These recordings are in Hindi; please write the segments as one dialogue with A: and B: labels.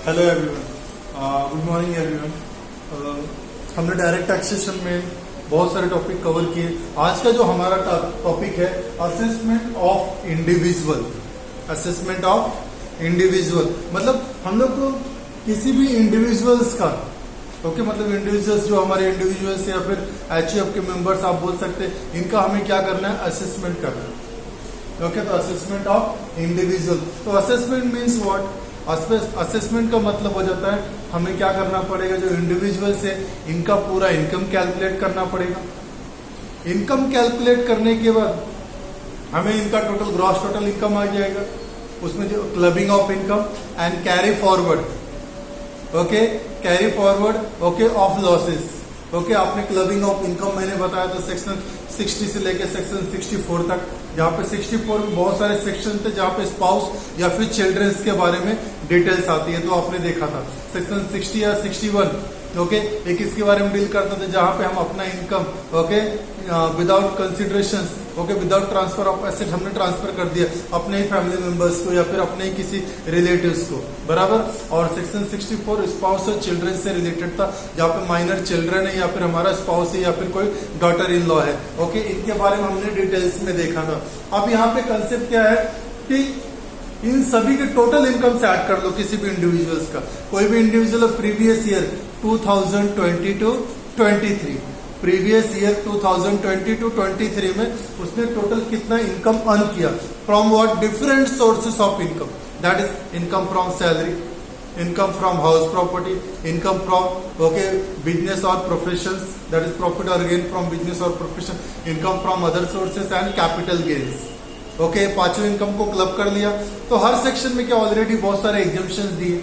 A: Hello everyone, good morning everyone. हमने डायरेक्ट टैक्सेशन में बहुत सारे टॉपिक कवर किए। आज का जो हमारा टॉपिक है assessment of individual. Assessment of individual मतलब हम लोग को किसी भी इंडिविजुअल्स का मतलब इंडिविजुअल्स जो हमारे इंडिविजुअल्स या फिर एचयूएफ के मेंबर्स आप बोल सकते हैं, इनका हमें क्या करना है, असेसमेंट करना है। तो असेसमेंट ऑफ इंडिविजुअल। तो असेसमेंट मीन्स व्हाट? असेसमेंट का मतलब हो जाता है हमें क्या करना पड़ेगा, जो इंडिविजुअल्स है इनका पूरा इनकम कैलकुलेट करना पड़ेगा। इनकम कैलकुलेट करने के बाद हमें इनका टोटल ग्रॉस टोटल इनकम आ जाएगा, उसमें जो clubbing of income and carry forward, carry forward of losses. आपने क्लबिंग ऑफ इनकम मैंने बताया था सेक्शन 60 से लेकर सेक्शन 64 तक, जहाँ पे 64 में बहुत सारे सेक्शन थे जहाँ पे स्पाउस या फिर चिल्ड्रंस के बारे में डिटेल्स आती है, तो आपने देखा था सेक्शन 60 या 61 एक इसके बारे में डील करते थे, जहाँ पे हम अपना income without consideration without transfer of asset हमने ट्रांसफर कर दिया अपने ही फैमिली मेंबर्स को या फिर अपने ही किसी रिलेटिव्स को, बराबर। और सेक्शन 64 स्पाउस और चिल्ड्रन से रिलेटेड था, जहाँ पे माइनर चिल्ड्रन है या फिर हमारा स्पाउस है या फिर कोई डॉटर इन लॉ है। इनके बारे में हमने डिटेल्स में देखा था। अब यहाँ पे कंसेप्ट क्या है कि इन सभी के टोटल इनकम से ऐड कर लो किसी भी इंडिविजुअल्स का। कोई भी individual previous year 2022-23 previous year 2022-23 में उसने टोटल कितना इनकम अर्न किया from what, different sources of income, that is income from salary, income from house property, income from business और प्रोफेशंस, दैट इज प्रॉफिट और गेन फ्रॉम बिजनेस और profession, income from other sources and capital gains. पांचों इनकम को क्लब कर लिया। तो हर सेक्शन में क्या ऑलरेडी बहुत सारे एग्जम्पशंस दिए,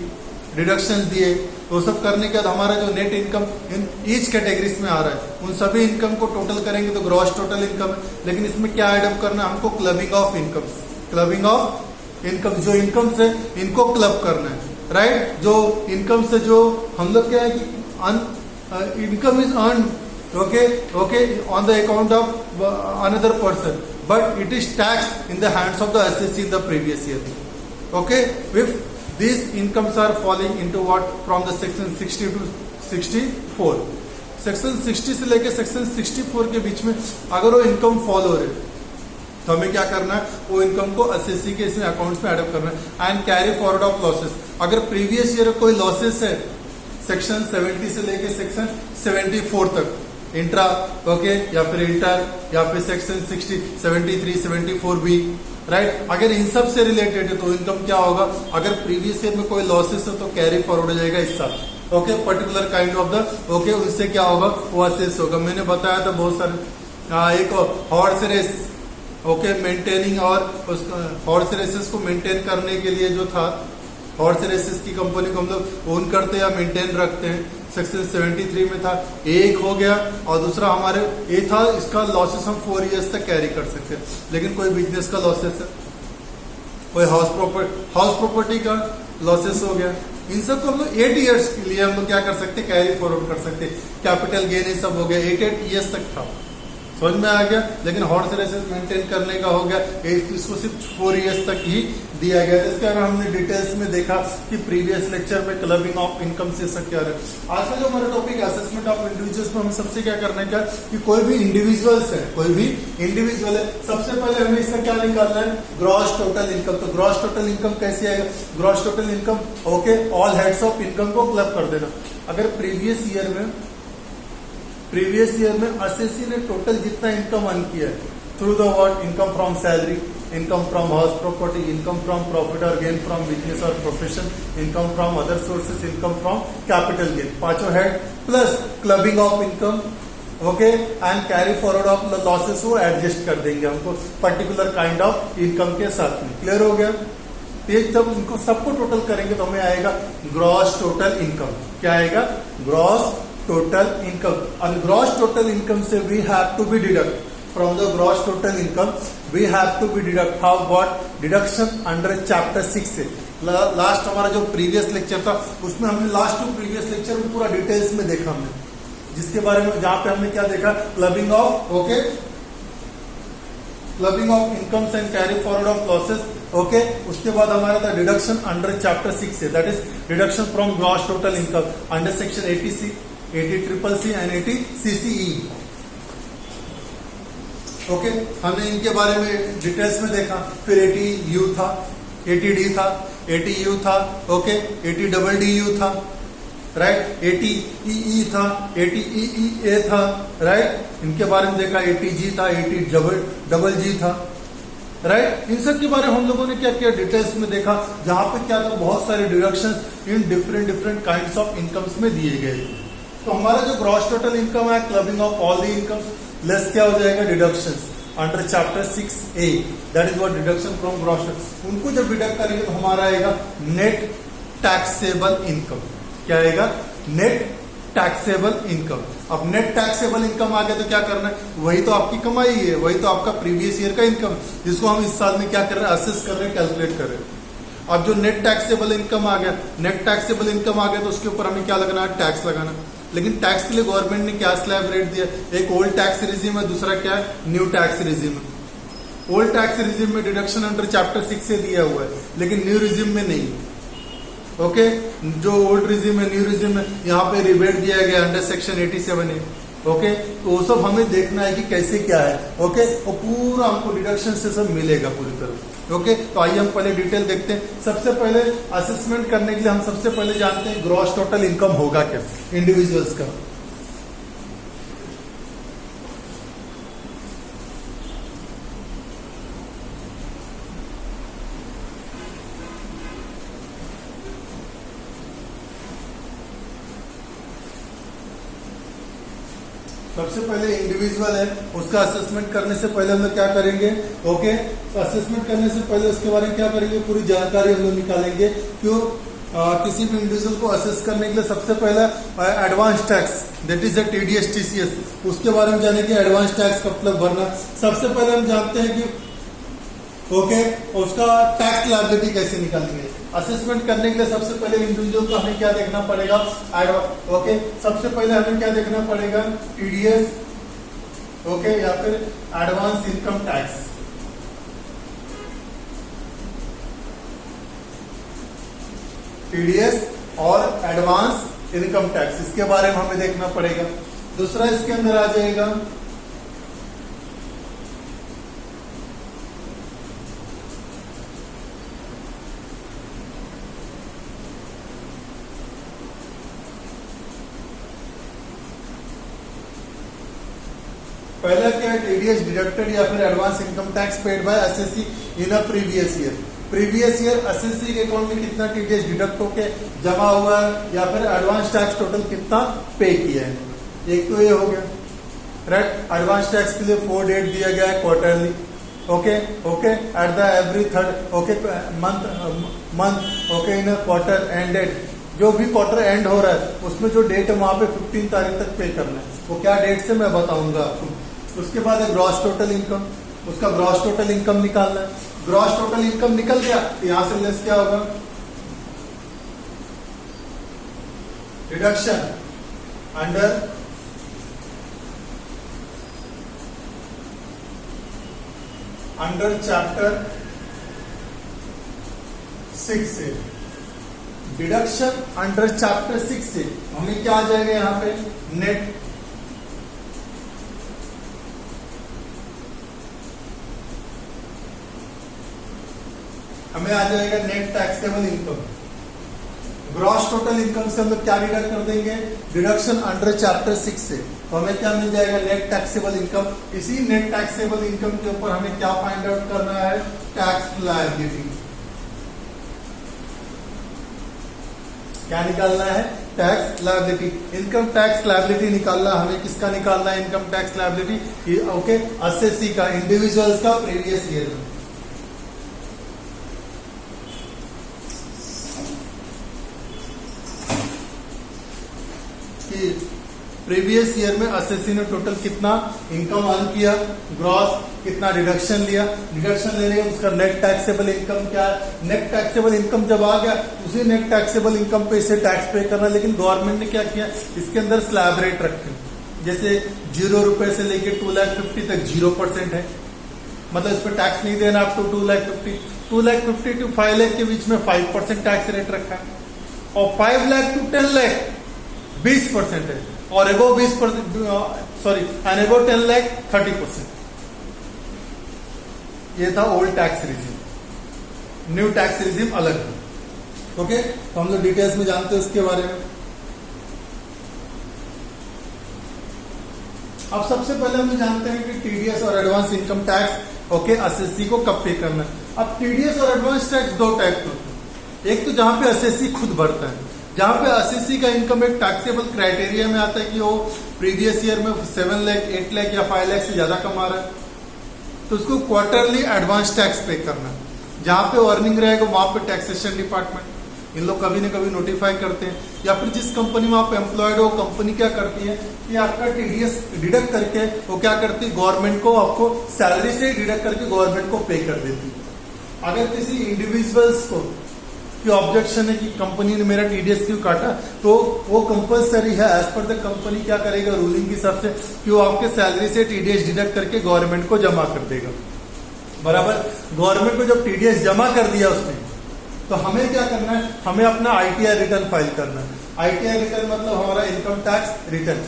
A: डिडक्शंस दिए, तो सब करने के बाद हमारा जो net income in each categories में आ रहा है, उन सभी इनकम को टोटल करेंगे तो ग्रॉस टोटल इनकम है। लेकिन इसमें क्या एडअप करना है हमको, clubbing of income. Clubbing of income, जो इनकम से इनको क्लब करना है, राइट। जो इनकम से जो हम लोग क्या है कि income is earn on the account of another person, but it is taxed in the hands of the assessee in the previous year. If these incomes are falling into what, from the section 60 to 64, section 60 से लेके सेक्शन 64 के बीच में अगर वो इनकम फॉल हो रहे तो हमें क्या करना है, वो इनकम को असेसी के इसमें अकाउंट्स में एडअप करना है। And carry forward of losses, अगर प्रीवियस ईयर कोई लॉसेस है सेक्शन 70 से लेके सेक्शन 74 तक, इंट्रा या फिर इंटर या फिर सेक्शन 60, 73, 74 बी, राइट। अगर इन सब से रिलेटेड है तो इनकम क्या होगा, अगर प्रीवियस ईयर में कोई लॉसेस है तो कैरी फॉरवर्ड हो जाएगा इस साल, पर्टिकुलर काइंड ऑफ द उससे क्या होगा, वो असेस होगा। मैंने बताया था बहुत सारे, एक हॉर्स रेस मेंटेनिंग, और हॉर्स रेसेस को मेंटेन करने के लिए जो था, हॉर्स रेसेस की कंपनी को हम लोग ओन करते हैं या मेंटेन रखते हैं, सेक्शन 73 में था। एक हो गया और दूसरा हमारे ये था, इसका लॉसेस हम 4 इयर्स तक कैरी कर सकते हैं। लेकिन कोई बिजनेस का लॉसेस है, कोई हाउस प्रॉपर्टी का लॉसेस हो गया, इन सब को हम लोग 8 इयर्स के लिए हम लोग क्या कर सकते हैं, कैरी फॉरवर्ड कर सकते हैं। कैपिटल गेन ये सब हो गया, 8 इयर्स तक था, समझ में आ गया। लेकिन हॉर्स रेसेस मेंटेन करने का हो गया, इसको सिर्फ 4 इयर्स तक ही दिया गया। इसके अगर हमने डिटेल्स में देखा कि प्रीवियस लेक्चर में क्लबिंग ऑफ इनकम से सब क्या है। आज का जो हमारा टॉपिक है असेसमेंट ऑफ इंडिविजुअल्स में, हमें सबसे क्या करना है, क्या कि कोई भी इंडिविजुअल्स है, कोई भी इंडिविजुअल है, सबसे पहले हमें इसका क्या निकालना है, ग्रॉस टोटल इनकम। तो ग्रॉस टोटल इनकम कैसे आएगा, gross total income all heads of income को क्लब कर देना। अगर प्रीवियस ईयर में असेसी ने टोटल जितना इनकम अर्न किया है through the what, income from salary, income from house property, income from profit और गेन फ्रॉम बिजनेस और profession, income from other sources, income from capital gain, पांचों head plus clubbing of income and carry forward of losses, वो एडजस्ट कर देंगे हमको पर्टिकुलर काइंड ऑफ इनकम के साथ में। क्लियर हो गया। जब इनको सबको टोटल करेंगे तो हमें आएगा ग्रॉस टोटल इनकम। क्या आएगा, ग्रॉस टोटल इनकम। और ग्रॉस टोटल इनकम से we have to be deduct from the gross total income, we have to be deduct how what deduction under chapter 6 से। लास्ट हमारा जो प्रीवियस लेक्चर था उसमें हमने लास्ट टू प्रीवियस लेक्चर में पूरा डिटेल्स में देखा हमने, जिसके बारे में जहां पे हमने क्या देखा, clubbing of clubbing of incomes and carry forward of losses, okay, उसके बाद हमारा था deduction under chapter 6 that is deduction from gross total income under section 80C, 80CCC and 80CCE। Okay, हमने इनके बारे में डिटेल्स में देखा। फिर 80U था, 80D था, 80U था, ओके, 80DDU था, राइट, 80EE था, 80EEA था, राइट, इनके बारे में देखा। 80G था, 80GG था, राइट। इन सब के बारे में हम लोगों ने क्या किया, डिटेल्स में देखा, जहां पे क्या था, बहुत सारे deductions in different kinds of incomes में दिए गए। तो हमारा जो ग्रॉस टोटल इनकम है, clubbing of all the incomes less क्या हो जाएगा, deductions under chapter 6A that is what deduction from gross total. उनको जब डिडक्ट करेंगे तो हमारा आएगा नेट टैक्सेबल इनकम। क्या आएगा, नेट टैक्सेबल इनकम। अब नेट टैक्सेबल इनकम आ गया तो क्या करना है, वही तो आपकी कमाई है, वही तो आपका प्रीवियस ईयर का इनकम, जिसको हम इस साल में क्या कर रहे हैं, असेस कर रहे हैं, कैलकुलेट कर रहे हैं। अब जो नेट टैक्सेबल इनकम आ गया, नेट टैक्सेबल इनकम आ गया तो उसके ऊपर हमें क्या लगाना है, टैक्स लगाना। लेकिन टैक्स के लिए गवर्नमेंट ने क्या स्लैब रेट दिया, एक ओल्ड टैक्स रिजीम है, दूसरा क्या है, न्यू टैक्स रिजीम है। ओल्ड टैक्स रिजीम में डिडक्शन अंडर चैप्टर 6 से दिया हुआ है, लेकिन न्यू रिजीम में नहीं। ओके, जो ओल्ड रिजीम है, न्यू रिजीम है, यहाँ पे रिबेट दिया गया अंडर सेक्शन 87A। ओके, तो वो सब हमें देखना है कि कैसे क्या है। ओके, और पूरा हमको डिडक्शन से सब मिलेगा पूरी तरह। ओके, तो आइए हम पहले डिटेल देखते हैं। सबसे पहले असेसमेंट करने के लिए हम सबसे पहले जानते हैं ग्रॉस टोटल इनकम होगा क्या इंडिविजुअल्स का। सबसे पहले इंडिविजुअल है, उसका असेसमेंट करने से पहले हम लोग क्या करेंगे, ओके, तो असेसमेंट करने से पहले उसके बारे में क्या करेंगे, पूरी जानकारी हम लोग निकालेंगे। क्यों, किसी भी इंडिविजुअल को असेस करने के लिए सबसे पहला advance tax that is TDS TCS, उसके बारे में जानेंगे। एडवांस टैक्स कब तक भरना, सबसे पहले हम जानते हैं कि ओके, उसका टैक्स लायबिलिटी कैसे निकालेंगे। असेसमेंट करने के लिए सबसे पहले इंडिविजुअल को हमें क्या देखना पड़ेगा, ओके, सबसे पहले हमें क्या देखना पड़ेगा, TDS, ओके, या फिर एडवांस इनकम टैक्स। TDS और एडवांस इनकम टैक्स, इसके बारे में हमें देखना पड़ेगा। दूसरा इसके अंदर आ जाएगा पहला क्या है, TDS डिडक्टेड या फिर advance income tax paid by assessee in a previous year. Previous year SSC के अकाउंट में कितना TDS डिडक्ट होके जमा हुआ है, या फिर एडवांस टैक्स टोटल कितना पे किया है। एक तो ये हो गया, राइट। एडवांस टैक्स के लिए 4 डेट दिया गया है, quarterly, okay, okay, at the every third, okay, month, okay, in a quarter ended, जो भी क्वार्टर एंड हो रहा है उसमें जो डेट है वहां पे 15 तारीख तक पे करना है। वो क्या डेट से मैं बताऊंगा आपको। उसके बाद है ग्रॉस टोटल इनकम, उसका ग्रॉस टोटल इनकम निकालना है। ग्रॉस टोटल इनकम निकल गया, यहां से लेस क्या होगा, रिडक्शन अंडर चैप्टर 6 से। डिडक्शन अंडर चैप्टर 6 से हमें क्या आ जाएगा, यहां पे नेट हमें आ जाएगा net taxable income. Gross total income से हम लोग क्या डिडक्ट कर देंगे, डिडक्शन अंडर चैप्टर 6 से, तो हमें क्या मिल जाएगा, नेट टैक्सेबल इनकम। इसी नेट टैक्सेबल इनकम के ऊपर हमें क्या फाइंड आउट करना है, टैक्स लायबिलिटी। क्या निकालना है, tax liability. Income tax liability निकालना, हमें किसका निकालना है, income tax liability, okay, SSC का, इंडिविजुअल्स का प्रीवियस ईयर में। प्रीवियस ईयर में एसएससी ने टोटल कितना इनकम अर्न किया, ग्रॉस कितना डिडक्शन लिया, डिडक्शन लेने के उसका नेट टैक्सेबल इनकम क्या है। नेट टैक्सेबल इनकम जब आ गया, उसी नेट टैक्सेबल इनकम पे इसे टैक्स पे करना। लेकिन गवर्नमेंट ने क्या किया, इसके अंदर स्लैब रेट रखे, जैसे 0 रुपए से लेके 2,50,000 तक 0% है, मतलब इस पर टैक्स नहीं देना आपको 2,50,000 टू 5 लाख के बीच में 5% टैक्स रेट रखा है, और 5 लाख टू 10 लाख 20% है, और एबो 20% सॉरी एंड एबो 10 लाख 30%। ये था old tax regime, new tax regime अलग है। ओके, तो हम लोग डिटेल्स में जानते हैं इसके बारे में। अब सबसे पहले हम जानते हैं कि टीडीएस और advance income tax okay SSC को कब पे करना है। अब टीडीएस और एडवांस टैक्स दो टाइप के होते हैं। एक तो जहां पे एसएससी खुद भरता है, जहां पे एसएससी का इनकम एक टैक्सेबल क्राइटेरिया में आता है कि वो प्रीवियस ईयर में 7 लाख 8 लाख या 5 लाख से ज्यादा कमा रहा है, तो उसको क्वार्टरली एडवांस टैक्स पे करना है। जहां पे अर्निंग रहेगा वहां पे टैक्सेशन डिपार्टमेंट इन लोग कभी न कभी नोटिफाई करते हैं, या फिर जिस कंपनी में आप एम्प्लॉयड हो कंपनी क्या करती है कि आपका टीडीएस डिडक्ट करके वो क्या करती है, गवर्नमेंट को आपको सैलरी से डिडक्ट करके गवर्नमेंट को पे कर देती है। अगर किसी इंडिविजुअल्स को कि ऑब्जेक्शन है कि कंपनी ने मेरा टीडीएस क्यों काटा, तो वो कंपलसरी है एज पर द कंपनी क्या करेगा रूलिंग के हिसाब से कि वो आपके सैलरी से टीडीएस डिडक्ट करके गवर्नमेंट को जमा कर देगा। बराबर, गवर्नमेंट को जब टीडीएस जमा कर दिया उसने, तो हमें क्या करना है, हमें अपना आईटीआर रिटर्न फाइल करना है। आईटीआर रिटर्न मतलब हमारा इनकम टैक्स रिटर्न,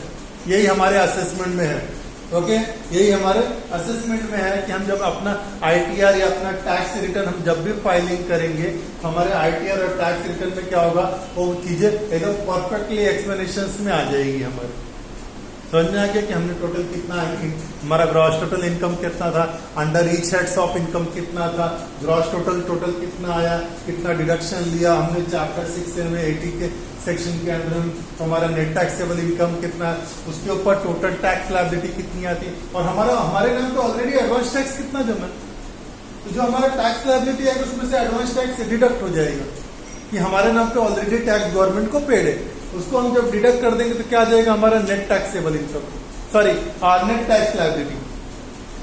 A: यही हमारे असेसमेंट में है। ओके, यही हमारे असेसमेंट में है कि हम जब अपना आईटीआर या अपना टैक्स रिटर्न हम जब भी फाइलिंग करेंगे, हमारे आईटीआर और टैक्स रिटर्न में क्या होगा, वो चीजें एकदम परफेक्टली एक्सप्लेनेशन में आ जाएगी। हमारे समझ में आ गया कि हमने टोटल कितना, हमारा ग्रॉस टोटल इनकम कितना था, under each heads of income कितना था, ग्रॉस टोटल कितना आया, कितना डिडक्शन लिया हमने चैप्टर 6 में 80 के सेक्शन के अंदर, हमारा नेट टैक्सेबल इनकम कितना, उसके ऊपर टोटल टैक्स लायबिलिटी कितनी आती, और हमारे नाम पे ऑलरेडी एडवांस टैक्स कितना जमा, तो जो हमारा टैक्स लायबिलिटी है उसमें से एडवांस टैक्स डिडक्ट हो जाएगा कि हमारे नाम पे ऑलरेडी टैक्स गवर्नमेंट को पेड है। उसको हम जब डिडक्ट कर देंगे तो क्या आ जाएगा, हमारा net taxable income, sorry net tax liability.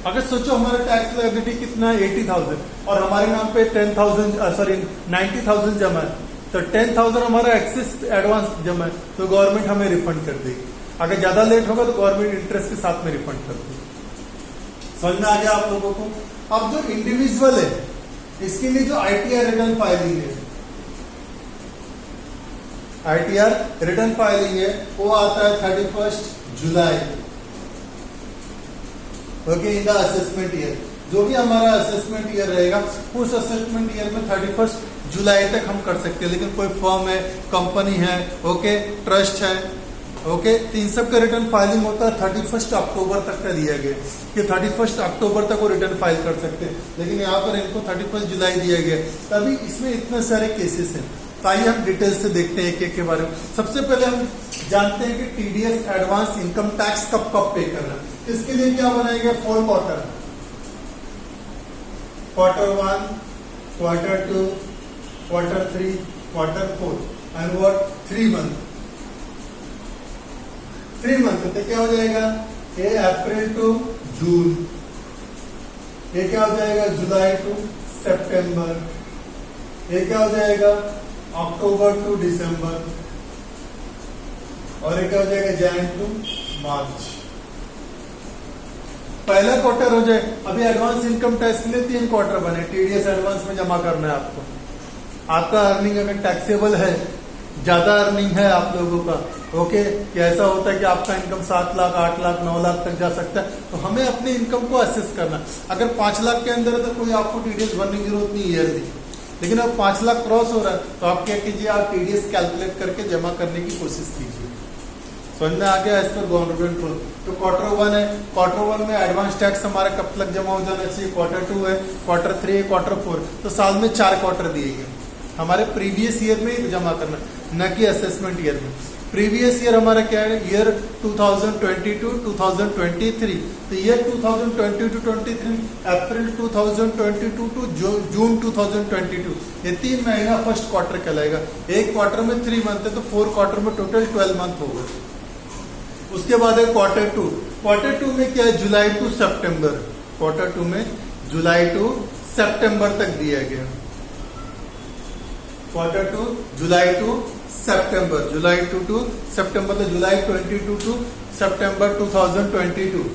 A: अगर सोचो हमारा टैक्स लायबिलिटी कितना है 80,000 और हमारे नाम पे 90,000 जमा है, तो 10,000 हमारा एक्सेस एडवांस जमा है, तो गवर्नमेंट हमें रिफंड कर देगी। अगर ज्यादा लेट होगा तो गवर्नमेंट इंटरेस्ट के साथ में रिफंड कर देगी। समझ में आ गया आप लोगों को। अब जो इंडिविजुअल है इसके लिए जो आईटीआर रिटर्न फाइलिंग है, आईटीआर रिटर्न फाइलिंग है वो आता है 31 जुलाई। Okay, in the assessment year, जो भी हमारा असेसमेंट ईयर रहेगा उस असेसमेंट ईयर में 31 जुलाई तक हम कर सकते हैं। लेकिन कोई फर्म है, कंपनी है, ओके, ट्रस्ट है, ओके, तो इन सब का रिटर्न फाइलिंग होता है 31 अक्टूबर तक का दिया गया कि 31 अक्टूबर तक वो रिटर्न फाइल कर सकते हैं, लेकिन यहाँ पर इनको 31 जुलाई दिया गया। तभी इसमें इतने सारे केसेस हैं, तो आइए हम डिटेल से देखते हैं एक एक के बारे में। सबसे पहले हम जानते हैं कि टीडीएस एडवांस इनकम टैक्स कब कब पे करना है। इसके लिए क्या बनाएंगे, 4 quarter, quarter 1, quarter 2, quarter 3, quarter 4 and what 3 month. 3 month तो क्या हो जाएगा, ये अप्रैल टू जून, ये क्या हो जाएगा जुलाई टू सितंबर, ये क्या हो जाएगा अक्टूबर टू दिसंबर, और ये क्या हो जाएगा जैन टू मार्च। पहला क्वार्टर हो जाए। अभी एडवांस इनकम टैक्स के लिए 3 क्वार्टर बने, टीडीएस एडवांस में जमा करना है आपको। आपका अर्निंग अगर टैक्सेबल है, ज्यादा अर्निंग है आप लोगों का, ओके, कि ऐसा होता है कि आपका इनकम 7 लाख 8 लाख 9 लाख तक जा सकता है, तो हमें अपने इनकम को असेस करना। अगर 5 लाख के अंदर है तो कोई आपको टीडीएस भरने की जरूरत नहीं ईयरली, लेकिन अब 5 लाख क्रॉस हो रहा है तो आप क्या कीजिए, आप टीडीएस कैलकुलेट करके जमा करने की कोशिश कीजिए। समझ में आ गया इस पर गवर्नमेंट रूल। तो क्वार्टर 1 है, क्वार्टर 1 में एडवांस टैक्स हमारा कब तक जमा हो जाना चाहिए, क्वार्टर 2 है, क्वार्टर 3 है, क्वार्टर 4, तो साल में 4 क्वार्टर दिए गए। हमारे प्रीवियस ईयर में ही जमा करना, न कि असेसमेंट ईयर में। प्रीवियस ईयर हमारा क्या है, ईयर 2022-2023, तो ईयर 2022-23 अप्रैल 2022 टू जून 2022, ये 3 महीना फर्स्ट क्वार्टर कहलाएगा। एक क्वार्टर में 3 मंथ है तो 4 क्वार्टर में टोटल 12 मंथ होगा। उसके बाद है क्वार्टर 2। क्वार्टर 2 में क्या है, जुलाई टू सितंबर, क्वार्टर 2 में जुलाई टू सितंबर तक दिया गया। क्वार्टर 2 जुलाई टू सितंबर, जुलाई टू सितंबर, तो जुलाई 22 टू सितंबर 2022।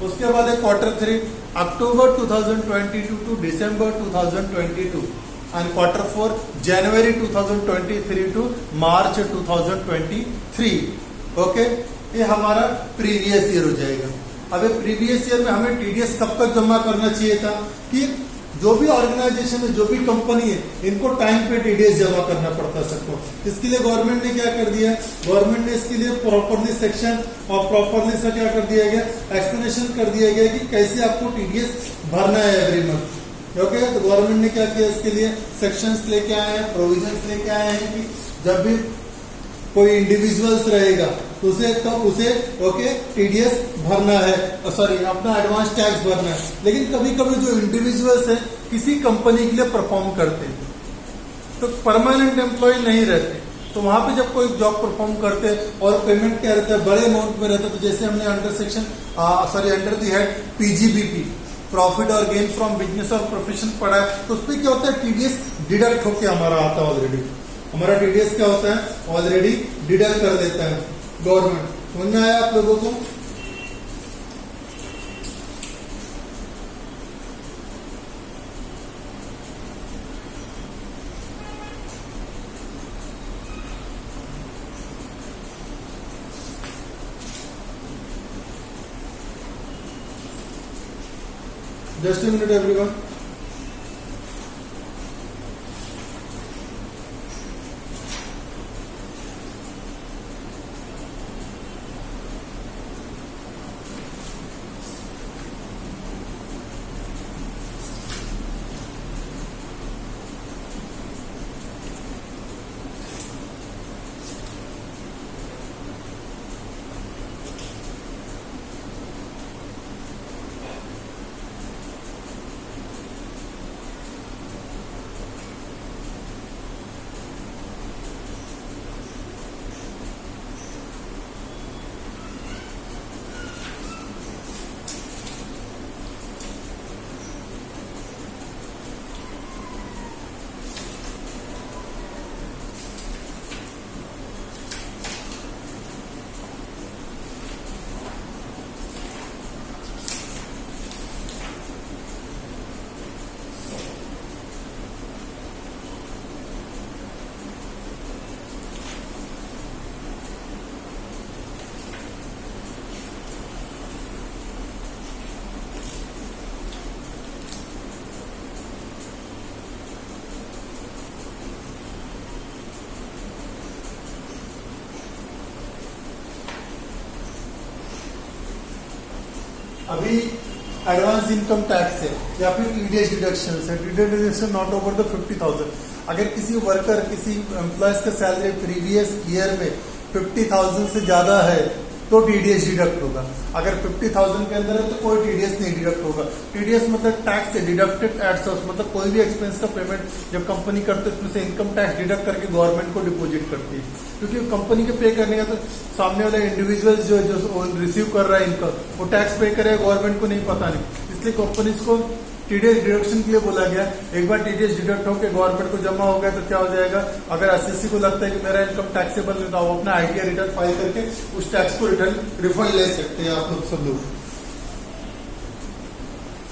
A: उसके बाद है quarter 3, October 2022 to December 2022 and quarter 4 January 2023 to March 2023. Okay, ये हमारा प्रीवियस ईयर हो जाएगा। अब प्रीवियस ईयर में हमें टीडीएस कब तक जमा करना चाहिए था कि जो भी ऑर्गेनाइजेशन है, जो भी कंपनी है, इनको टाइम पे टीडीएस जमा करना पड़ता सबको। इसके लिए गवर्नमेंट ने क्या कर दिया, गवर्नमेंट ने इसके लिए प्रॉपरली सेक्शन और प्रॉपरली से क्या कर दिया गया, एक्सप्लेनेशन कर दिया गया कि कैसे आपको टीडीएस भरना है एवरी मंथ। ओके, तो गवर्नमेंट ने क्या किया, इसके लिए सेक्शंस लेके आए हैं, प्रोविजंस लेके आए हैं कि जब भी कोई इंडिविजुअल्स रहेगा तो उसे ओके टीडीएस भरना है, सॉरी अपना एडवांस टैक्स भरना है। लेकिन कभी कभी जो इंडिविजुअल्स हैं किसी कंपनी के लिए परफॉर्म करते हैं तो परमानेंट एम्प्लॉय नहीं रहते, तो वहां पे जब कोई जॉब परफॉर्म करते हैं और पेमेंट क्या रहता है, बड़े अमाउंट में रहता है, तो जैसे हमने under the head PGBP, profit और गेन फ्रॉम बिजनेस और प्रोफेशन पढ़ा है, तो उसमें क्या होता है, टीडीएस डिडक्ट होके हमारा आता है ऑलरेडी। हमारा टीडीएस क्या होता है, ऑलरेडी डिडक्ट कर देता है गवर्नमेंट। समझ में आया आप लोगों को? Just a minute everyone. अभी एडवांस इनकम टैक्स है या फिर टीडीएस डिडक्शन है, TDS deduction not over the 50,000। अगर किसी वर्कर, किसी एम्प्लॉयज का सैलरी प्रीवियस ईयर में 50,000 से ज्यादा है तो टीडीएस डिडक्ट होगा। अगर 50,000 के अंदर है तो कोई टीडीएस नहीं डिडक्ट होगा। टीडीएस मतलब टैक्स से डिडक्टेड एट सोर्स, मतलब कोई भी एक्सपेंस का पेमेंट जब कंपनी करते है उसमें से इनकम टैक्स डिडक्ट करके गवर्नमेंट को डिपॉजिट करती है। क्योंकि कंपनी के पे करने का तो सामने वाले इंडिविजुअल जो रिसीव कर रहा है इनकम, वो टैक्स पे करेगा, गवर्नमेंट को नहीं पता नहीं। इसलिए कंपनीज को टीडीएस डिडक्शन के लिए बोला गया। एक बार टीडीएस डिडक्ट होकर गवर्नमेंट को जमा हो गया तो क्या हो जाएगा, अगर एसएससी को लगता है कि मेरा इनकम टैक्सेबल नहीं था, वो अपना आईटीआर रिटर्न फाइल करके उस टैक्स को रिफंड ले सकते हैं आप लोग सब लोग।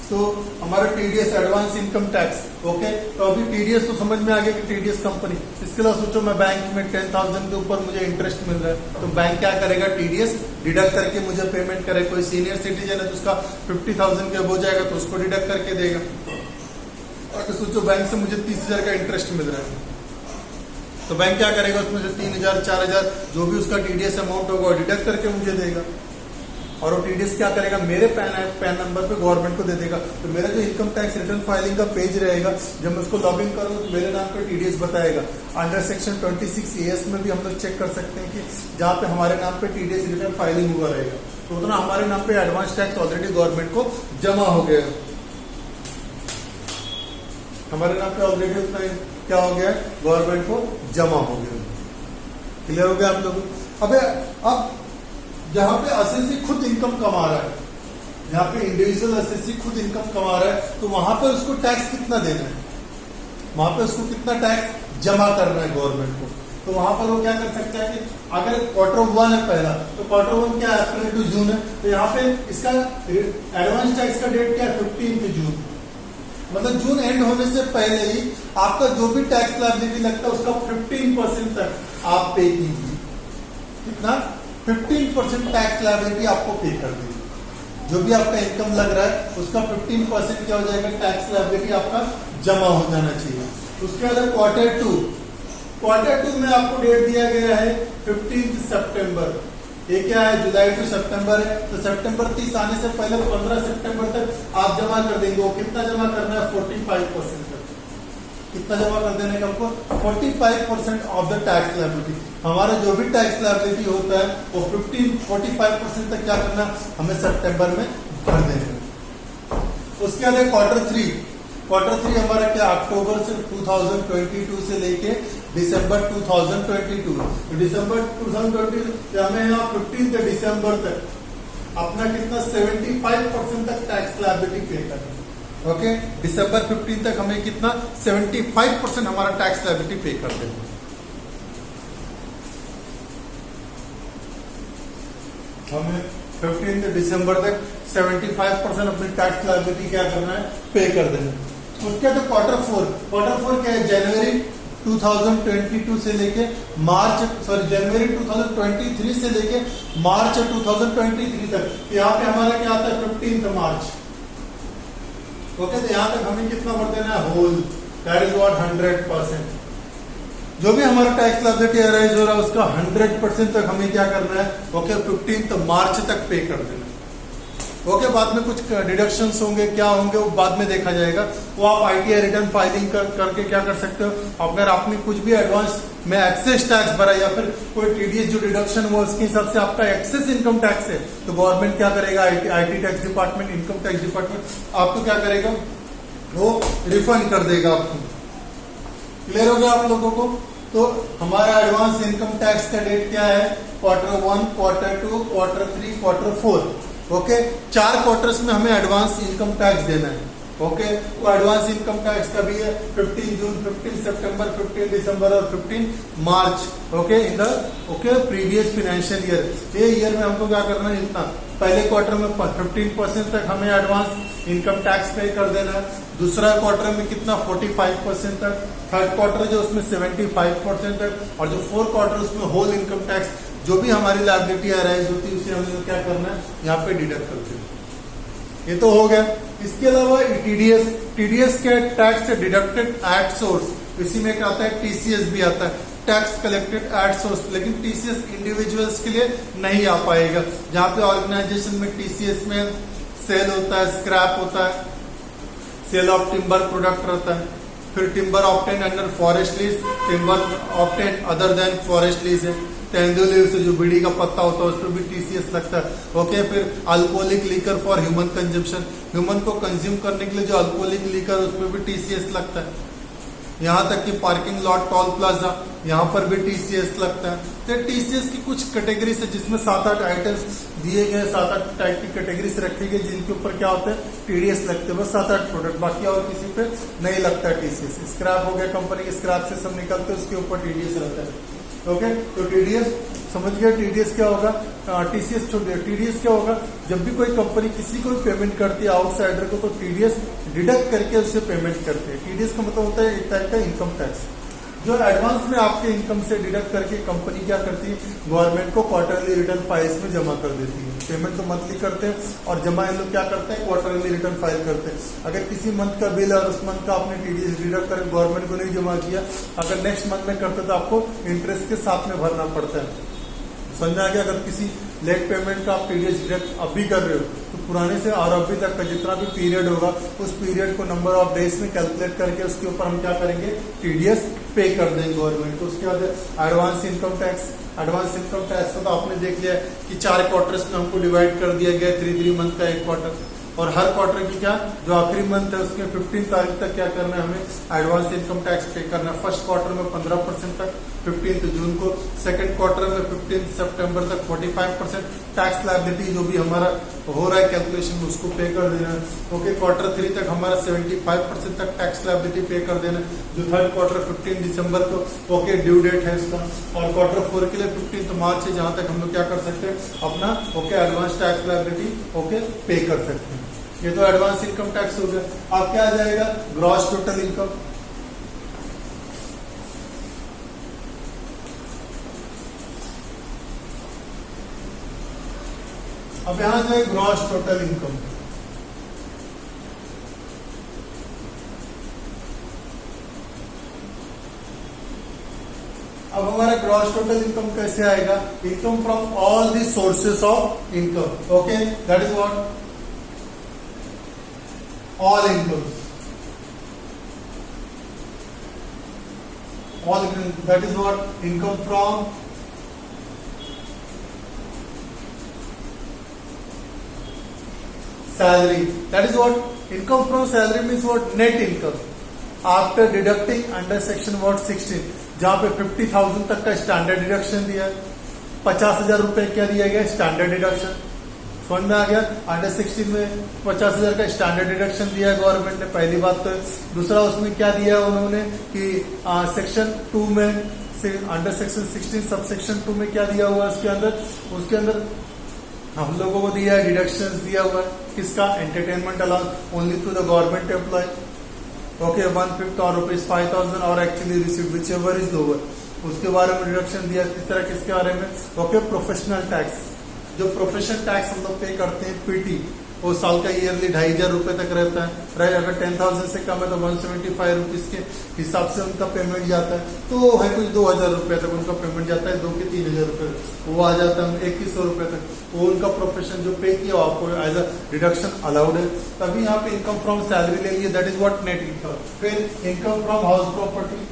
A: तो हमारा TDS advance income tax, okay. तो अभी टीडीएस तो समझ में आ गया कि टीडीएस कंपनी, इसके अलावा सोचो मैं बैंक में 10,000 के ऊपर मुझे इंटरेस्ट मिल रहा है तो बैंक क्या करेगा, टीडीएस डिडक्ट करके मुझे पेमेंट करे। कोई सीनियर सिटीजन है तो उसका 50,000 के हो जाएगा तो उसको डिडक्ट करके देगा। और सोचो बैंक से मुझे 30,000 का इंटरेस्ट मिल रहा है तो बैंक क्या करेगा, उसमें से 3,000 4,000 जो भी उसका टीडीएस अमाउंट होगा डिडक्ट करके मुझे देगा। और वो टीडीएस क्या करेगा, मेरे पैन नंबर पे गवर्नमेंट को दे देगा। तो मेरा जो इनकम टैक्स रिटर्न फाइलिंग का पेज रहेगा, जब मैं उसको लॉग इन करूंगा तो मेरे नाम पे टीडीएस बताएगा। अंडर सेक्शन 26(AS) में भी हम लोग चेक कर सकते हैं कि जहाँ पे हमारे नाम पे टीडीएस रिटर्न फाइलिंग हुआ रहेगा तो उतना हमारे नाम पे एडवांस टैक्स ऑलरेडी गवर्नमेंट को जमा हो गया। हमारे नाम पे ऑलरेडी उतना क्या हो गया, गवर्नमेंट को जमा हो गया। क्लियर हो गया आप लोग? अब जहां पे एसएससी खुद इनकम कमा रहा है, जहां पे इंडिविजुअल एसएससी खुद इनकम कमा रहा है तो वहां पर उसको टैक्स कितना देना है, वहां पे उसको कितना टैक्स जमा करना है गवर्नमेंट को। तो वहां पर वो क्या कर सकता है कि अगर क्वार्टर 1 है पहला, तो क्वार्टर 1 क्या अप्रैल टू जून है, तो यहाँ पे इसका एडवांस टैक्स का डेट क्या है 15 जून, मतलब जून एंड होने से पहले ही आपका जो भी टैक्स लायबिलिटी लगता है उसका 15% तक आप पे कीजिए। कितना? 15% टैक्स लायबिलिटी आपको पे कर दीजिए। जो भी आपका इनकम लग रहा है उसका 15% क्या हो जाएगा, टैक्स लायबिलिटी आपका जमा हो जाना चाहिए। उसके बाद क्वार्टर टू में आपको डेट दिया गया है 15 सितंबर। ये क्या है, जुलाई टू सितंबर है, तो सितंबर 30 आने से पहले 15 सितंबर तक आप जमा कर देंगे। वो कितना जमा करना है, 45% तक। कितना जमा कर देने का आपको, 45% ऑफ द टैक्स लायबिलिटी। हमारा जो भी टैक्स लायबिलिटी होता है वो 45% तक क्या करना, हमें सितंबर में भर देना। उसके बाद क्वार्टर थ्री हमारा क्या, अक्टूबर से 2022 से लेके दिसंबर 2022, तो दिसंबर 2022 हमें यहाँ 15 दिसंबर तक अपना कितना 75% तक टैक्स लायबिलिटी पे करना। ओके, दिसंबर 15 तक हमें कितना 75% हमारा टैक्स लायबिलिटी पे कर देना। हमें 15 दिसंबर तक 75% अपनी टैक्स लायबिलिटी क्या करना है, पे कर देना। उसके बाद क्वार्टर फोर क्या है, जनवरी 2022 से लेके जनवरी 2023 से लेके मार्च 2023 तक। यहाँ पे हमारा क्या आता है 15 मार्च। ओके, तो यहाँ तक हमें कितना भर देना है, होल, दैट इज व्हाट 100%। जो भी हमारा टैक्स लायबिलिटी अराइज हो रहा है उसका 100% तक हमें क्या करना है, ओके 15 मार्च तक पे कर देना। ओके, बाद में कुछ डिडक्शंस होंगे, क्या होंगे वो बाद में देखा जाएगा। वो आप आईटीआर रिटर्न फाइलिंग करके क्या कर सकते हो, अगर आपने कुछ भी एडवांस में एक्सेस टैक्स भरा या फिर कोई टीडीएस जो डिडक्शन हुआ उसके हिसाब से आपका एक्सेस इनकम टैक्स है, तो गवर्नमेंट क्या करेगा, IT tax department, income tax department आपको क्या करेगा, वो रिफंड कर देगा आपको। क्लियर हो गया आप लोगों को? तो हमारा एडवांस इनकम टैक्स का डेट क्या है, quarter 1, quarter 2, quarter 3, quarter 4। Okay, 4 quarters में हमें एडवांस इनकम टैक्स देना है। ओके, वो एडवांस इनकम टैक्स का भी है 15 जून, 15 सितंबर, 15 दिसंबर और 15 मार्च। Okay, in the previous financial year. ये ईयर में हमको क्या करना है, इतना पहले क्वार्टर में 15% तक हमें एडवांस इनकम टैक्स पे कर देना है। दूसरा क्वार्टर में कितना 45% तक, थर्ड क्वार्टर जो उसमें 75% तक, और जो फोर्थ क्वार्टर उसमें होल इनकम टैक्स जो भी हमारी लायबिलिटी अराइज होती है उसे हमें क्या करना है, यहाँ पे डिडक्ट करते हैं। ये तो हो गया। इसके अलावा टीडीएस के टैक्स से डिडक्टेड एट सोर्स, इसी में क्या आता है, टीसीएस भी आता है, टैक्स कलेक्टेड एट सोर्स। लेकिन टीसीएस इंडिविजुअल्स के लिए नहीं आ पाएगा। जहाँ पे ऑर्गेनाइजेशन में टीसीएस में सेल होता है, स्क्रैप होता है, सेल ऑफ टिम्बर प्रोडक्ट रहता है, फिर timber obtain under forest lease, timber obtain other than forest lease है, तेंदुले से जो बीड़ी का पत्ता होता है उस पर भी टीसीएस लगता है। ओके, फिर alcoholic liquor for human consumption, human को कंज्यूम करने के लिए जो अल्कोहलिक लीकर उस पर भी टीसीएस लगता है। यहाँ तक कि पार्किंग लॉट, टोल प्लाजा, यहाँ पर भी टीसीएस लगता है। तो टीसीएस की कुछ कैटेगरीज है जिसमें 7-8 आइटम्स दिए गए, 7-8 टाइप की कैटेगरीज रखी गई जिनके ऊपर क्या होता है, टीडीएस लगते हैं। बस 7-8 प्रोडक्ट, बाकी और किसी पे नहीं लगता है टीसीएस। स्क्रैप हो गया, कंपनी के स्क्रैप से सब निकलते हैं, उसके ऊपर टीडीएस रहता है। ओके, तो टीडीएस समझ गया। टीडीएस क्या होगा, टीसीएस छोड़ दिया। टीडीएस क्या होगा, जब भी कोई कंपनी किसी को भी पेमेंट करती है आउटसाइडर को, तो टीडीएस डिडक्ट करके उससे पेमेंट करते हैं। टीडीएस का मतलब होता है एक टाइप का इनकम टैक्स, जो एडवांस में आपके इनकम से डिडक्ट करके कंपनी क्या करती है, गवर्नमेंट को क्वार्टरली रिटर्न फाइल्स में जमा कर देती है। पेमेंट तो मंथली करते हैं और जमा इन लोग क्या करते हैं, क्वार्टरली रिटर्न फाइल करते हैं। अगर किसी मंथ का बिल और उस मंथ का आपने टीडीएस डिडक्ट करके गवर्नमेंट को नहीं जमा किया, अगर नेक्स्ट मंथ में करते तो आपको इंटरेस्ट के साथ में भरना पड़ता है। समझ आ गया? अगर किसी लेट पेमेंट का आप टीडीएस डिडक्ट अभी कर रहे हो तो पुराने से और अभी तक का जितना भी पीरियड होगा उस पीरियड को नंबर ऑफ डेज में कैलकुलेट करके उसके ऊपर हम क्या करेंगे, टीडीएस पे कर देंगे गवर्नमेंट को। उसके बाद advance income tax. Advance income tax को तो आपने देख लिया कि 4 क्वार्टर्स में हमको डिवाइड कर दिया गया, 3 मंथ का एक क्वार्टर। और हर क्वार्टर की क्या जो आखिरी मंथ है उसके 15 तारीख तक क्या करना है, हमें एडवांस इनकम टैक्स पे करना है। फर्स्ट क्वार्टर में 15% तक 15 जून को, सेकंड क्वार्टर में 15 सितंबर तक 45% टैक्स लायबिलिटी जो भी हमारा हो रहा है कैलकुलेशन उसको पे कर देना है। ओके, क्वार्टर 3 तक हमारा 75% तक टैक्स लायबिलिटी पे कर देना है। जो थर्ड क्वार्टर 15 दिसंबर को ओके ड्यू डेट है इसका, और क्वार्टर 4 के लिए 15 मार्च से जहां तक हम लोग क्या कर सकते हैं अपना okay advance tax liability okay पे कर सकते हैं। ये तो एडवांस इनकम टैक्स हो गया। अब क्या आ जाएगा, ग्रॉस टोटल इनकम। अब यहां जो है ग्रॉस टोटल इनकम, अब हमारा ग्रॉस टोटल इनकम कैसे आएगा, income from all the sources of income. Okay, that is what all incomes, all income, that is what income from salary, that is what income from salary means what net income after deducting under section what 16, जहां पे 50,000 तक का स्टैंडर्ड डिडक्शन दिया, 50,000 रुपए क्या दिया गया स्टैंडर्ड डिडक्शन, समझ में आ गया। अंडर 16 में 50,000 का स्टैंडर्ड डिडक्शन दिया है गवर्नमेंट ने, पहली बात तो। दूसरा उसमें क्या दिया उन्होंने कि सेक्शन 2 में अंडर सेक्शन 16 सब सेक्शन 2 में क्या दिया हुआ है उसके अंदर हम लोगों को दिया है डिडक्शन दिया हुआ है, किसका, entertainment allowance only to the government employ. Okay, 1/5 और ₹5,000 और actually receive whichever is lower, उसके बारे में डिडक्शन दिया। किस तरह किसके बारे में, ओके प्रोफेशनल टैक्स, जो प्रोफेशनल टैक्स हम लोग पे करते हैं पीटी, वो साल का ईयरली 2,500 रुपए तक रहता है, राइट। अगर 10,000 से कम है तो 175 रुपीज के हिसाब से उनका पेमेंट जाता है, तो है कुछ 2,000 रुपए तक उनका पेमेंट जाता है, 2 के 3,000 रुपए वो आ जाता है 2,100 रुपए तक, वो उनका प्रोफेशन जो पे किया आपको एज अ डिडक्शन अलाउड है। तभी यहाँ पे इनकम फ्रॉम सैलरी ले लिए, that is what net income. फिर इनकम फ्रॉम हाउस प्रॉपर्टी,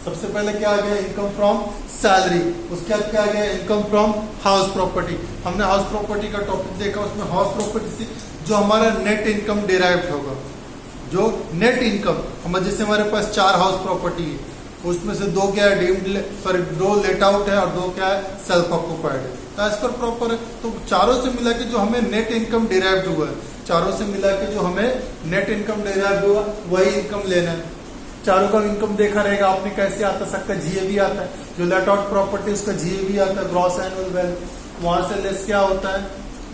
A: सबसे पहले क्या आ गया इनकम फ्रॉम सैलरी, उसके बाद क्या आ गया इनकम फ्रॉम हाउस प्रॉपर्टी। हमने हाउस प्रॉपर्टी का टॉपिक देखा, उसमें हाउस प्रॉपर्टी से जो हमारा नेट इनकम डिराइव्ड होगा, जो नेट इनकम हम जैसे हमारे पास 4 हाउस प्रॉपर्टी है, उसमें से 2 क्या है डीम्ड, सॉरी 2 लेट आउट है और 2 क्या है सेल्फ ऑक्युपाइड है, तो एज पर प्रॉपर है। तो चारों से मिला के जो हमें नेट इनकम डिराइव्ड हुआ है, चारों से मिला के जो हमें नेट इनकम डिराइव्ड हुआ वही इनकम लेना है। चारों का इनकम देखा रहेगा आपने कैसे आता, सबका जीएवी आता है, जो लेट आउट प्रॉपर्टी उसका जीएवी आता है, ग्रॉस एनुअल वैल्यू। वहां से लेस क्या होता है,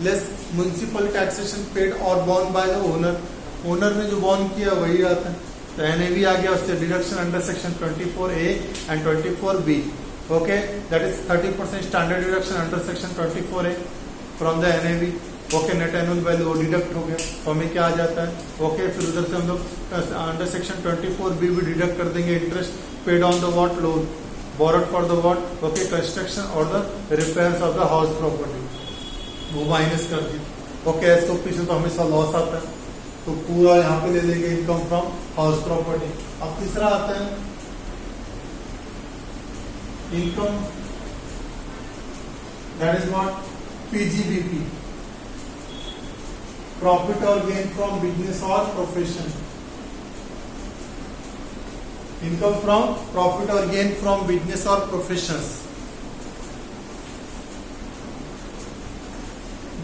A: लेस म्युनिसिपल टैक्सेशन पेड और born by the owner, owner ने जो बॉर्न किया वही आता है। तो एनएवी आ गया, उससे deduction under section 24A and 24B। Okay, that is 30% standard deduction under section 24A from the NAV. Okay, net annual value deduct हो गया, तो हमें क्या आ जाता है, ओके फिर उधर से हम लोग अंडर सेक्शन 24B भी डिडक्ट कर देंगे, interest paid on the what loan borrowed for the what, okay construction और the repairs of the house property, वो माइनस कर दी। ओके, एसओपी से तो हमेशा लॉस आता है, तो पूरा यहाँ पे ले लेंगे इनकम फ्रॉम हाउस प्रॉपर्टी। अब तीसरा आता है income, that is what PGBP, profit और गेन फ्रॉम बिजनेस और प्रोफेशन। इनकम फ्रॉम प्रॉफिट और गेन फ्रॉम बिजनेस और प्रोफेशंस,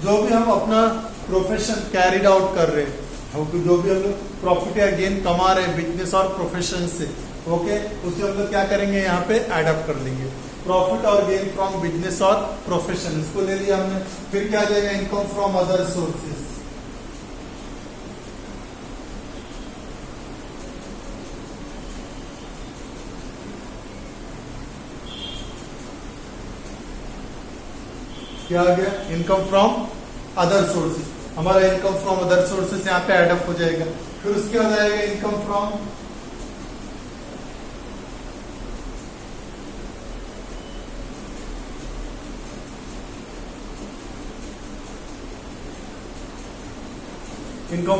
A: जो भी हम अपना प्रोफेशन कैरिड आउट कर रहे हैं, जो भी हम लोग प्रॉफिट या गेन कमा रहे हैं बिजनेस और प्रोफेशन से, ओके उसे हम लोग क्या करेंगे यहाँ पे एडअप कर लेंगे, प्रॉफिट और गेन फ्रॉम बिजनेस और प्रोफेशन, इसको ले लिया हमने। फिर क्या आ जाएगा इनकम फ्रॉम अदर सोर्सेस, क्या आ गया इनकम फ्रॉम अदर सोर्सेस, हमारा इनकम फ्रॉम अदर सोर्सेस यहाँ पे एडअप हो जाएगा। फिर उसके बाद आएगा इनकम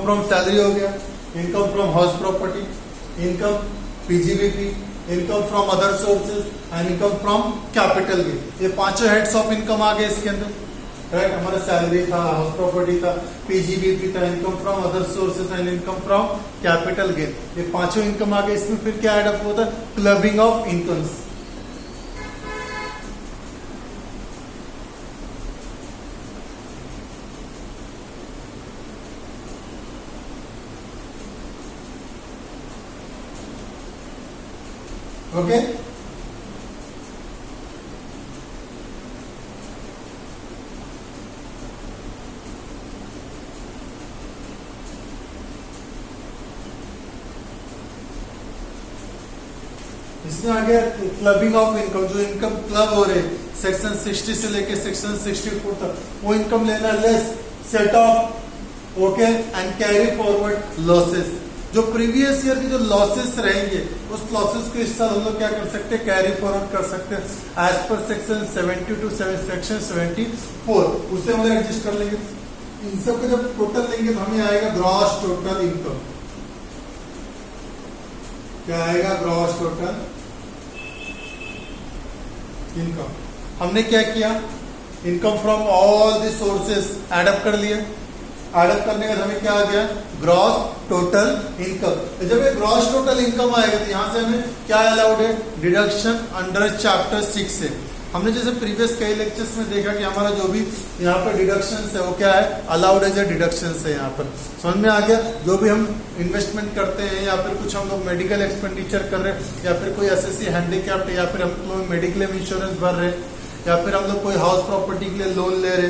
A: फ्रॉम सैलरी हो गया, income from house property, income PGBP, income from other sources and income from capital gain. ये पांचों हेड्स ऑफ इनकम आ गए इसके अंदर, राइट। हमारा सैलरी था, हाउस प्रॉपर्टी था, पीजीबीपी था, income from other sources and income from capital gain. ये पांचों इनकम आ गए। इसमें फिर क्या ऐड अप होता है? Clubbing of incomes. ओके, इसमें आ गया क्लबिंग ऑफ इनकम। जो इनकम क्लब हो रहे सेक्शन 60 से लेके सेक्शन 64 तक, वो इनकम लेना less set of, okay, and carry forward losses. जो प्रीवियस ईयर के जो लॉसेस रहेंगे, उस लॉसेस को इस साल हम लोग क्या कर सकते हैं? कैरी फॉरवर्ड कर सकते हैं as per section 70 to section 74, उसे हम लोग एडजस्ट कर लेंगे। इन सब का जब टोटल लेंगे तो हमें आएगा ग्रॉस टोटल इनकम। क्या आएगा? Gross total income. हमने क्या किया? Income from all the sources add up कर लिया। एडअप करने के बाद हमें क्या आ गया? Gross total income. जब ये ग्रॉस टोटल इनकम आएगा तो यहां से हमें क्या अलाउड है? डिडक्शन अंडर चैप्टर 6 से। हमने जैसे प्रीवियस कई लेक्चर्स में देखा कि हमारा जो भी यहाँ पर डिडक्शन है वो क्या है? अलाउड एज ए डिडक्शन है। यहाँ पर समझ में आ गया? जो भी हम इन्वेस्टमेंट करते हैं या फिर कुछ हम लोग मेडिकल एक्सपेंडिचर कर रहे हैं या फिर कोई एसएससी हैंडीकैप्ड है या फिर हम लोग मेडिक्लेम इंश्योरेंस भर रहे हैं या फिर हम लोग कोई हाउस प्रॉपर्टी के लिए लोन ले रहे,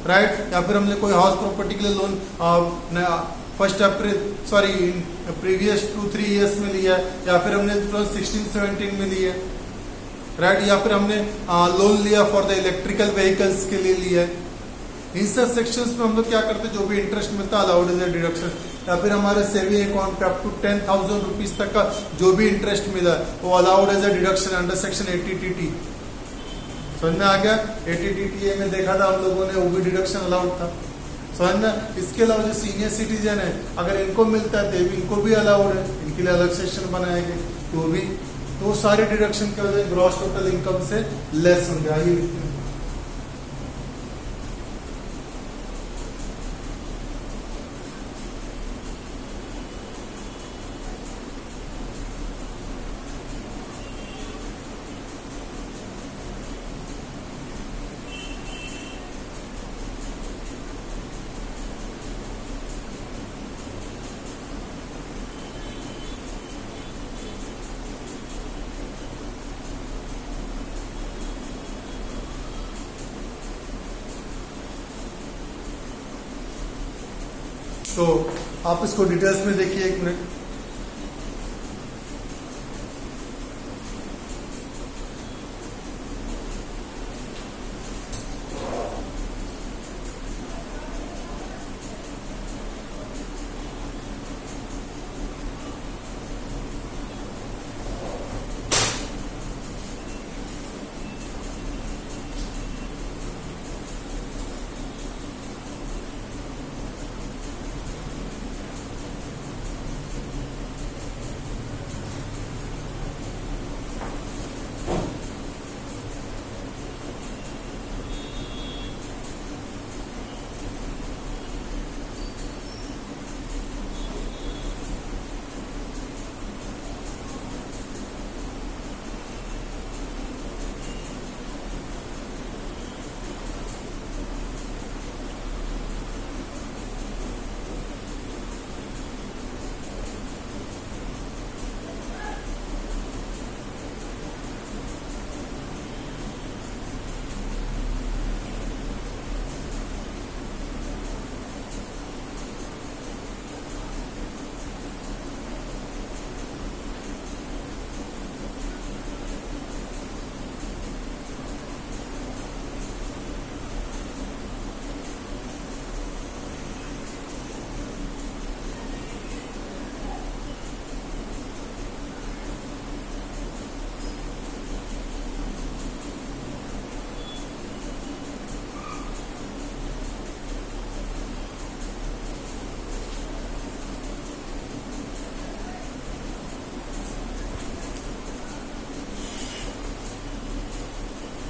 A: राइट, या फिर हमने कोई हाउस प्रॉपर्टी के लिए loan first April previous 2-3 years में लिया या फिर हमने 16-17 में लिया, राइट, या फिर हमने लोन लिया फॉर द इलेक्ट्रिकल व्हीकल्स के लिए लिया है। इन सब सेक्शंस में हम लोग क्या करते हैं? जो भी इंटरेस्ट मिलता है अलाउड इज ए डिडक्शन। या फिर हमारे सेविंग अकाउंट पे अप टू 10,000 रुपीज तक का जो भी इंटरेस्ट मिला है वो allowed as a deduction under section 80TT। समझ में आ गया? 80TTA में देखा था हम लोगों ने, वो भी डिडक्शन अलाउड था। समझ में? इसके अलावा जो सीनियर सिटीजन है, अगर इनको मिलता है तो इनको भी अलाउड है, इनके लिए अलग सेक्शन बनाए गए तो भी, तो सारे डिडक्शन के वजह ग्रॉस टोटल इनकम से लेस होंगे। आइए तो आप इसको डिटेल्स में देखिए एक मिनट।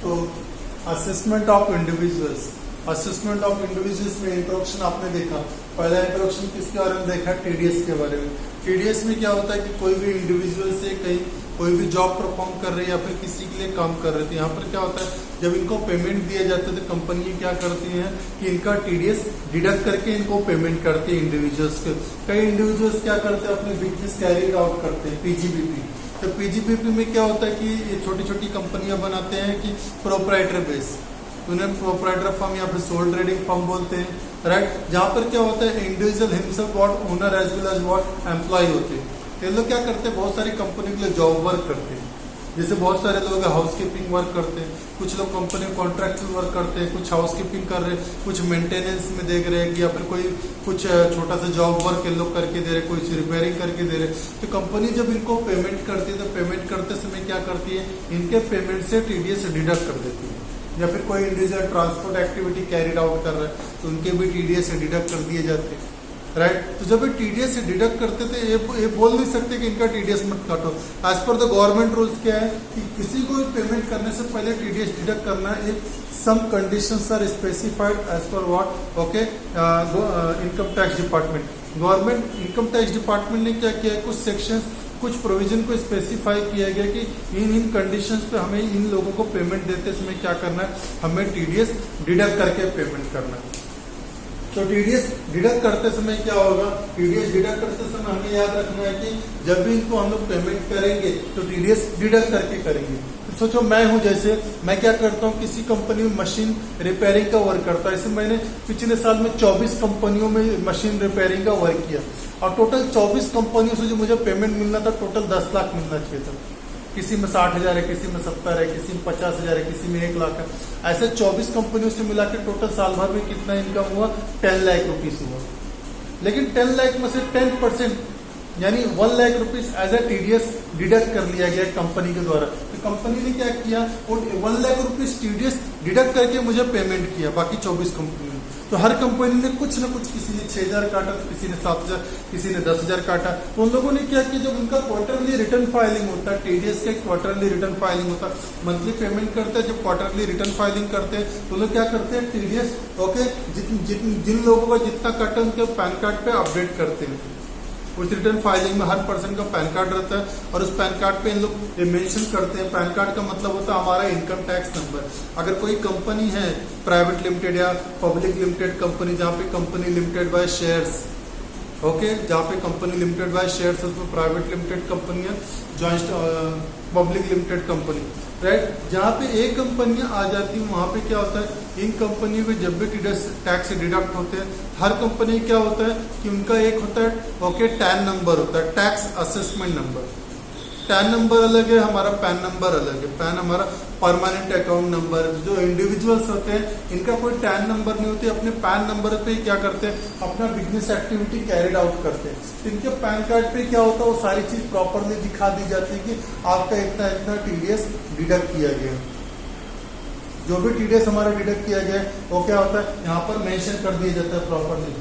A: तो assessment of individuals, assessment of individuals में इंट्रोडक्शन आपने देखा, पहला इंट्रोडक्शन किसके बारे में देखा, टीडीएस के बारे में। टीडीएस में क्या होता है कि कोई भी इंडिविजुअल से कहीं कोई भी जॉब परफॉर्म कर रहे हैं या फिर किसी के लिए काम कर रहे थे, यहाँ पर क्या होता है जब इनको पेमेंट दिया जाता है तो कंपनी क्या करती है कि इनका टीडीएस डिडक्ट करके इनको पेमेंट करते हैं इंडिविजुअल्स के। कई इंडिविजुअल्स क्या करते हैं अपने बिजनेस कैरी आउट करते हैं पीजीबीपी। तो पीजीबीपी में क्या होता है कि ये छोटी छोटी कंपनियां बनाते हैं कि प्रोप्राइटर बेस, उन्हें प्रोप्राइटर फर्म या फिर सोल ट्रेडिंग फर्म बोलते हैं, राइट। जहाँ पर क्या होता है individual himself what owner as well as what employ होते हैं। ये लोग क्या करते हैं बहुत सारी कंपनी के लिए जॉब वर्क करते हैं, जैसे बहुत सारे लोग हाउसकीपिंग वर्क करते हैं, कुछ लोग कंपनी कॉन्ट्रैक्चुअल वर्क करते हैं, कुछ हाउसकीपिंग कर रहे हैं, कुछ मेंटेनेंस में देख रहे हैं या फिर कोई कुछ छोटा सा जॉब वर्क ये लोग करके दे रहे, कुछ रिपेयरिंग करके दे रहे। तो कंपनी जब इनको पेमेंट करती है तो पेमेंट करते समय क्या करती है इनके पेमेंट से टीडीएस डिडक्ट कर देती है। या फिर कोई individual transport activity carried out कर रहा है तो उनके भी टीडीएस डिडक्ट कर दिए जाते हैं, राइट। तो जब ये टीडीएस से डिडक्ट करते थे ये बोल नहीं सकते कि इनका टीडीएस मत काटो। As per the government rules क्या है कि किसी को पेमेंट करने से पहले टीडीएस डिडक्ट करना है। Some conditions are specified as per what okay income tax department. Government income tax department ने क्या किया है कुछ सेक्शंस कुछ प्रोविजन को स्पेसिफाई किया गया कि इन कंडीशंस पे हमें इन लोगों को पेमेंट देते समय क्या करना है हमें टीडीएस डिडक्ट करके पेमेंट करना है। तो टीडीएस डिडक्ट करते समय क्या होगा, टीडीएस डिडक्ट करते समय हमें याद रखना है कि जब भी इनको हम लोग पेमेंट करेंगे तो टीडीएस डिडक्ट करके करेंगे। तो सोचो मैं हूं, जैसे मैं क्या करता हूं किसी कंपनी में मशीन रिपेयरिंग का वर्क करता है। ऐसे मैंने पिछले साल में 24 कंपनियों में मशीन रिपेयरिंग का वर्क किया और टोटल 24 कंपनियों से जो मुझे पेमेंट मिलना था टोटल 10 लाख मिलना चाहिए था। किसी में 60,000 है, किसी में 70 है, किसी में 50,000 है, किसी में 1 लाख है। ऐसे 24 कंपनियों से मिला के टोटल साल भर में कितना इनकम हुआ 10 लाख रुपीस हुआ। लेकिन 10 लाख में से 10% यानी 1 lakh rupees as a TDS deduct कर लिया गया कंपनी के द्वारा। तो कंपनी ने क्या किया वो 1 लाख रुपीस टीडीएस डिडक्ट करके मुझे पेमेंट किया बाकी 24 कंपनी। तो हर कंपनी ने कुछ ना कुछ, किसी ने 6,000 काटा, किसी ने 7,000, किसी ने 10,000 काटा। तो उन लोगों ने क्या किया जब उनका क्वार्टरली रिटर्न फाइलिंग होता है, टीडीएस का क्वार्टरली रिटर्न फाइलिंग होता है, मंथली पेमेंट करते हैं, जब क्वार्टरली रिटर्न फाइलिंग करते हैं तो लोग क्या करते हैं टीडीएस ओके जिन लोगों का जितना काटा उनके पैन कार्ड पे अपडेट करते हैं। उस रिटर्न फाइलिंग में हर पर्सन का पैन कार्ड रहता है और उस पैन कार्ड पे इन लोग मेंशन करते हैं। पैन कार्ड का मतलब होता है हमारा इनकम टैक्स नंबर। अगर कोई कंपनी है प्राइवेट लिमिटेड या पब्लिक लिमिटेड कंपनी जहाँ पे company limited by shares okay जहाँ पे कंपनी लिमिटेड बाय शेयर्स उसमें प्राइवेट लिमिटेड कंपनी है joint public limited company, right. जहाँ पे एक कंपनियां आ जाती है वहां पे क्या होता है इन कंपनियों में जब भी टैक्स डिडक्ट होते हैं हर कंपनी क्या होता है कि उनका एक होता है ओके टैन नंबर होता है, tax assessment number. Tan number अलग है, हमारा पैन नंबर अलग है। पैन हमारा परमानेंट अकाउंट नंबर। जो इंडिविजुअल्स होते हैं इनका कोई टैन नंबर नहीं होती, अपने पैन नंबर पे क्या करते हैं अपना बिजनेस एक्टिविटी कैरिड आउट करते हैं। तो इनके पैन कार्ड पे क्या होता है वो सारी चीज प्रॉपरली दिखा दी जाती है कि आपका इतना इतना टीडीएस डिडक्ट किया गया। जो भी टीडीएस हमारा डिडक्ट किया गया वो क्या होता है यहाँ पर मेंशन कर दिया जाता है प्रॉपरली।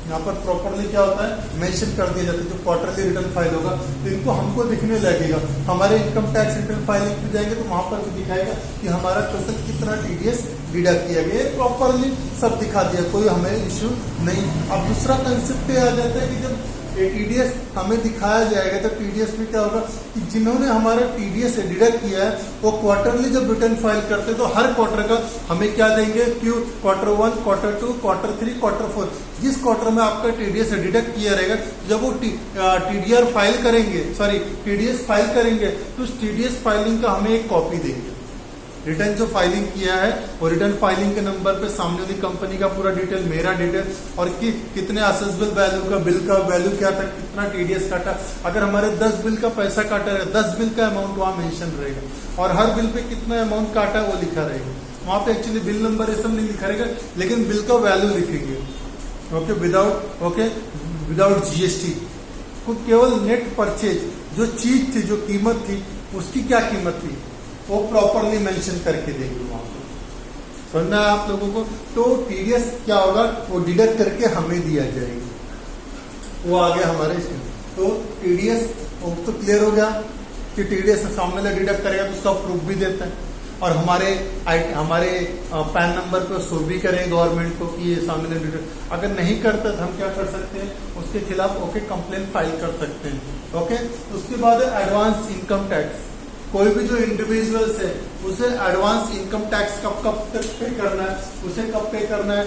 A: यहाँ पर प्रॉपरली क्या होता है मेंशन कर दिया जाता है। जो क्वार्टरली रिटर्न फाइल होगा तो इनको हमको दिखने लगेगा। हमारे इनकम टैक्स रिटर्न फाइलिंग पे जाएंगे तो वहां पर भी दिखाएगा कि हमारा टोटल कितना टीडीएस डिडक्ट किया गया। प्रॉपरली सब दिखा दिया, कोई हमें इश्यू नहीं। अब दूसरा कंसेप्ट पे आ जाता है कि जब टीडीएस हमें दिखाया जाएगा तो टीडीएस में क्या होगा कि जिन्होंने हमारा टीडीएस डिडक्ट किया है वो क्वार्टरली जब रिटर्न फाइल करते हैं तो हर क्वार्टर का हमें क्या देंगे क्यों क्वार्टर 1, क्वार्टर 2, क्वार्टर 3, क्वार्टर 4। जिस क्वार्टर में आपका टीडीएस डिडक्ट किया रहेगा जब वो टीडीआर फाइल करेंगे टीडीएस फाइल करेंगे तो उस टीडीएस फाइलिंग का हमें एक कॉपी देंगे। रिटर्न जो फाइलिंग किया है वो रिटर्न फाइलिंग के नंबर पे सामने वाली कंपनी का पूरा डिटेल, मेरा डिटेल और कितने असेसेबल वैल्यू का बिल का वैल्यू क्या था, कितना टीडीएस काटा। अगर हमारे 10 बिल का पैसा काटा रहेगा 10 बिल का अमाउंट वहां मेंशन रहेगा और हर बिल पे कितना अमाउंट काटा वो लिखा रहेगा। वहां पे एक्चुअली बिल नंबर ये सब नहीं लिखा रहेगा लेकिन बिल का वैल्यू लिखेंगे ओके विदाउट जीएसटी। केवल नेट परचेज जो चीज थी जो कीमत थी उसकी क्या कीमत थी वो प्रॉपरली मेंशन करके देंगे वहां पर। सुनना है आप लोगों को। तो टीडीएस क्या होगा वो डिडक्ट करके हमें दिया जाएगा। वो आ गया हमारे इसमें। तो टीडीएस तो क्लियर हो गया। कि TDS सामने वाला डिडक्ट करेगा तो उसका प्रूफ भी देता है और हमारे पैन नंबर पे शो भी करें गवर्नमेंट को कि ये सामने डिडक्ट। अगर नहीं करता तो हम क्या कर सकते हैं, उसके खिलाफ कंप्लेन फाइल कर सकते हैं। उसके बाद एडवांस इनकम टैक्स। कोई भी जो इंडिविजुअल्स है उसे एडवांस इनकम टैक्स कब तक पे करना है, उसे कब पे करना है।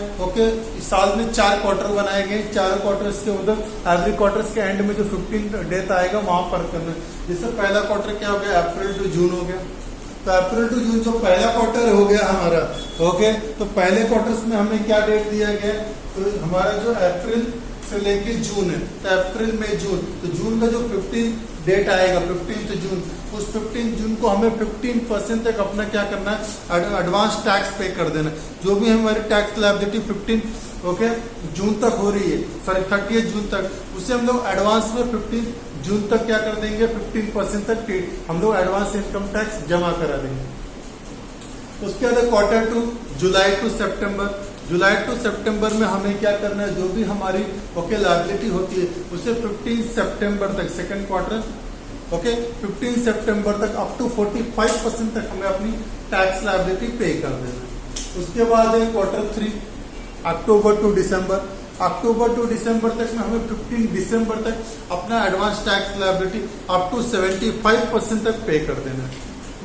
A: साल में 4 क्वार्टर बनाए गए, 4 क्वार्टर्स के उधर एवरी क्वार्टर्स के एंड में जो 15 डेथ आएगा वहां पर करना है। जैसे पहला क्वार्टर क्या हो गया, अप्रैल टू जून हो गया, तो अप्रैल टू जून जो पहला क्वार्टर हो गया हमारा, तो पहले क्वार्टर्स में हमें क्या डेट दिया गया, तो हमारा जो अप्रैल से लेके जून है, तो अप्रैल मई जून, तो जून का जो 15 डेट आएगा 15 जून, उस 15 जून को हमें 15% तक अपना क्या करना है, एडवांस टैक्स पे कर देना। जो भी हमारी टैक्स लायबिलिटी 15 जून तक हो रही है, सॉरी 30 जून तक, उसे हम लोग एडवांस में 15 जून तक क्या कर देंगे, 15% तक हम लोग एडवांस इनकम टैक्स जमा करा देंगे। उसके बाद क्वार्टर टू, जुलाई टू सितंबर में हमें क्या करना है, जो भी हमारी लायबिलिटी होती है उसे 15 सितंबर तक, सेकंड क्वार्टर 15 सितंबर तक अप टू 45% तक हमें अपनी टैक्स लायबिलिटी पे कर देना। उसके बाद है क्वार्टर 3, अक्टूबर टू दिसंबर तक में हमें 15 दिसंबर तक अपना advance tax liability up to 75% तक पे कर देना है।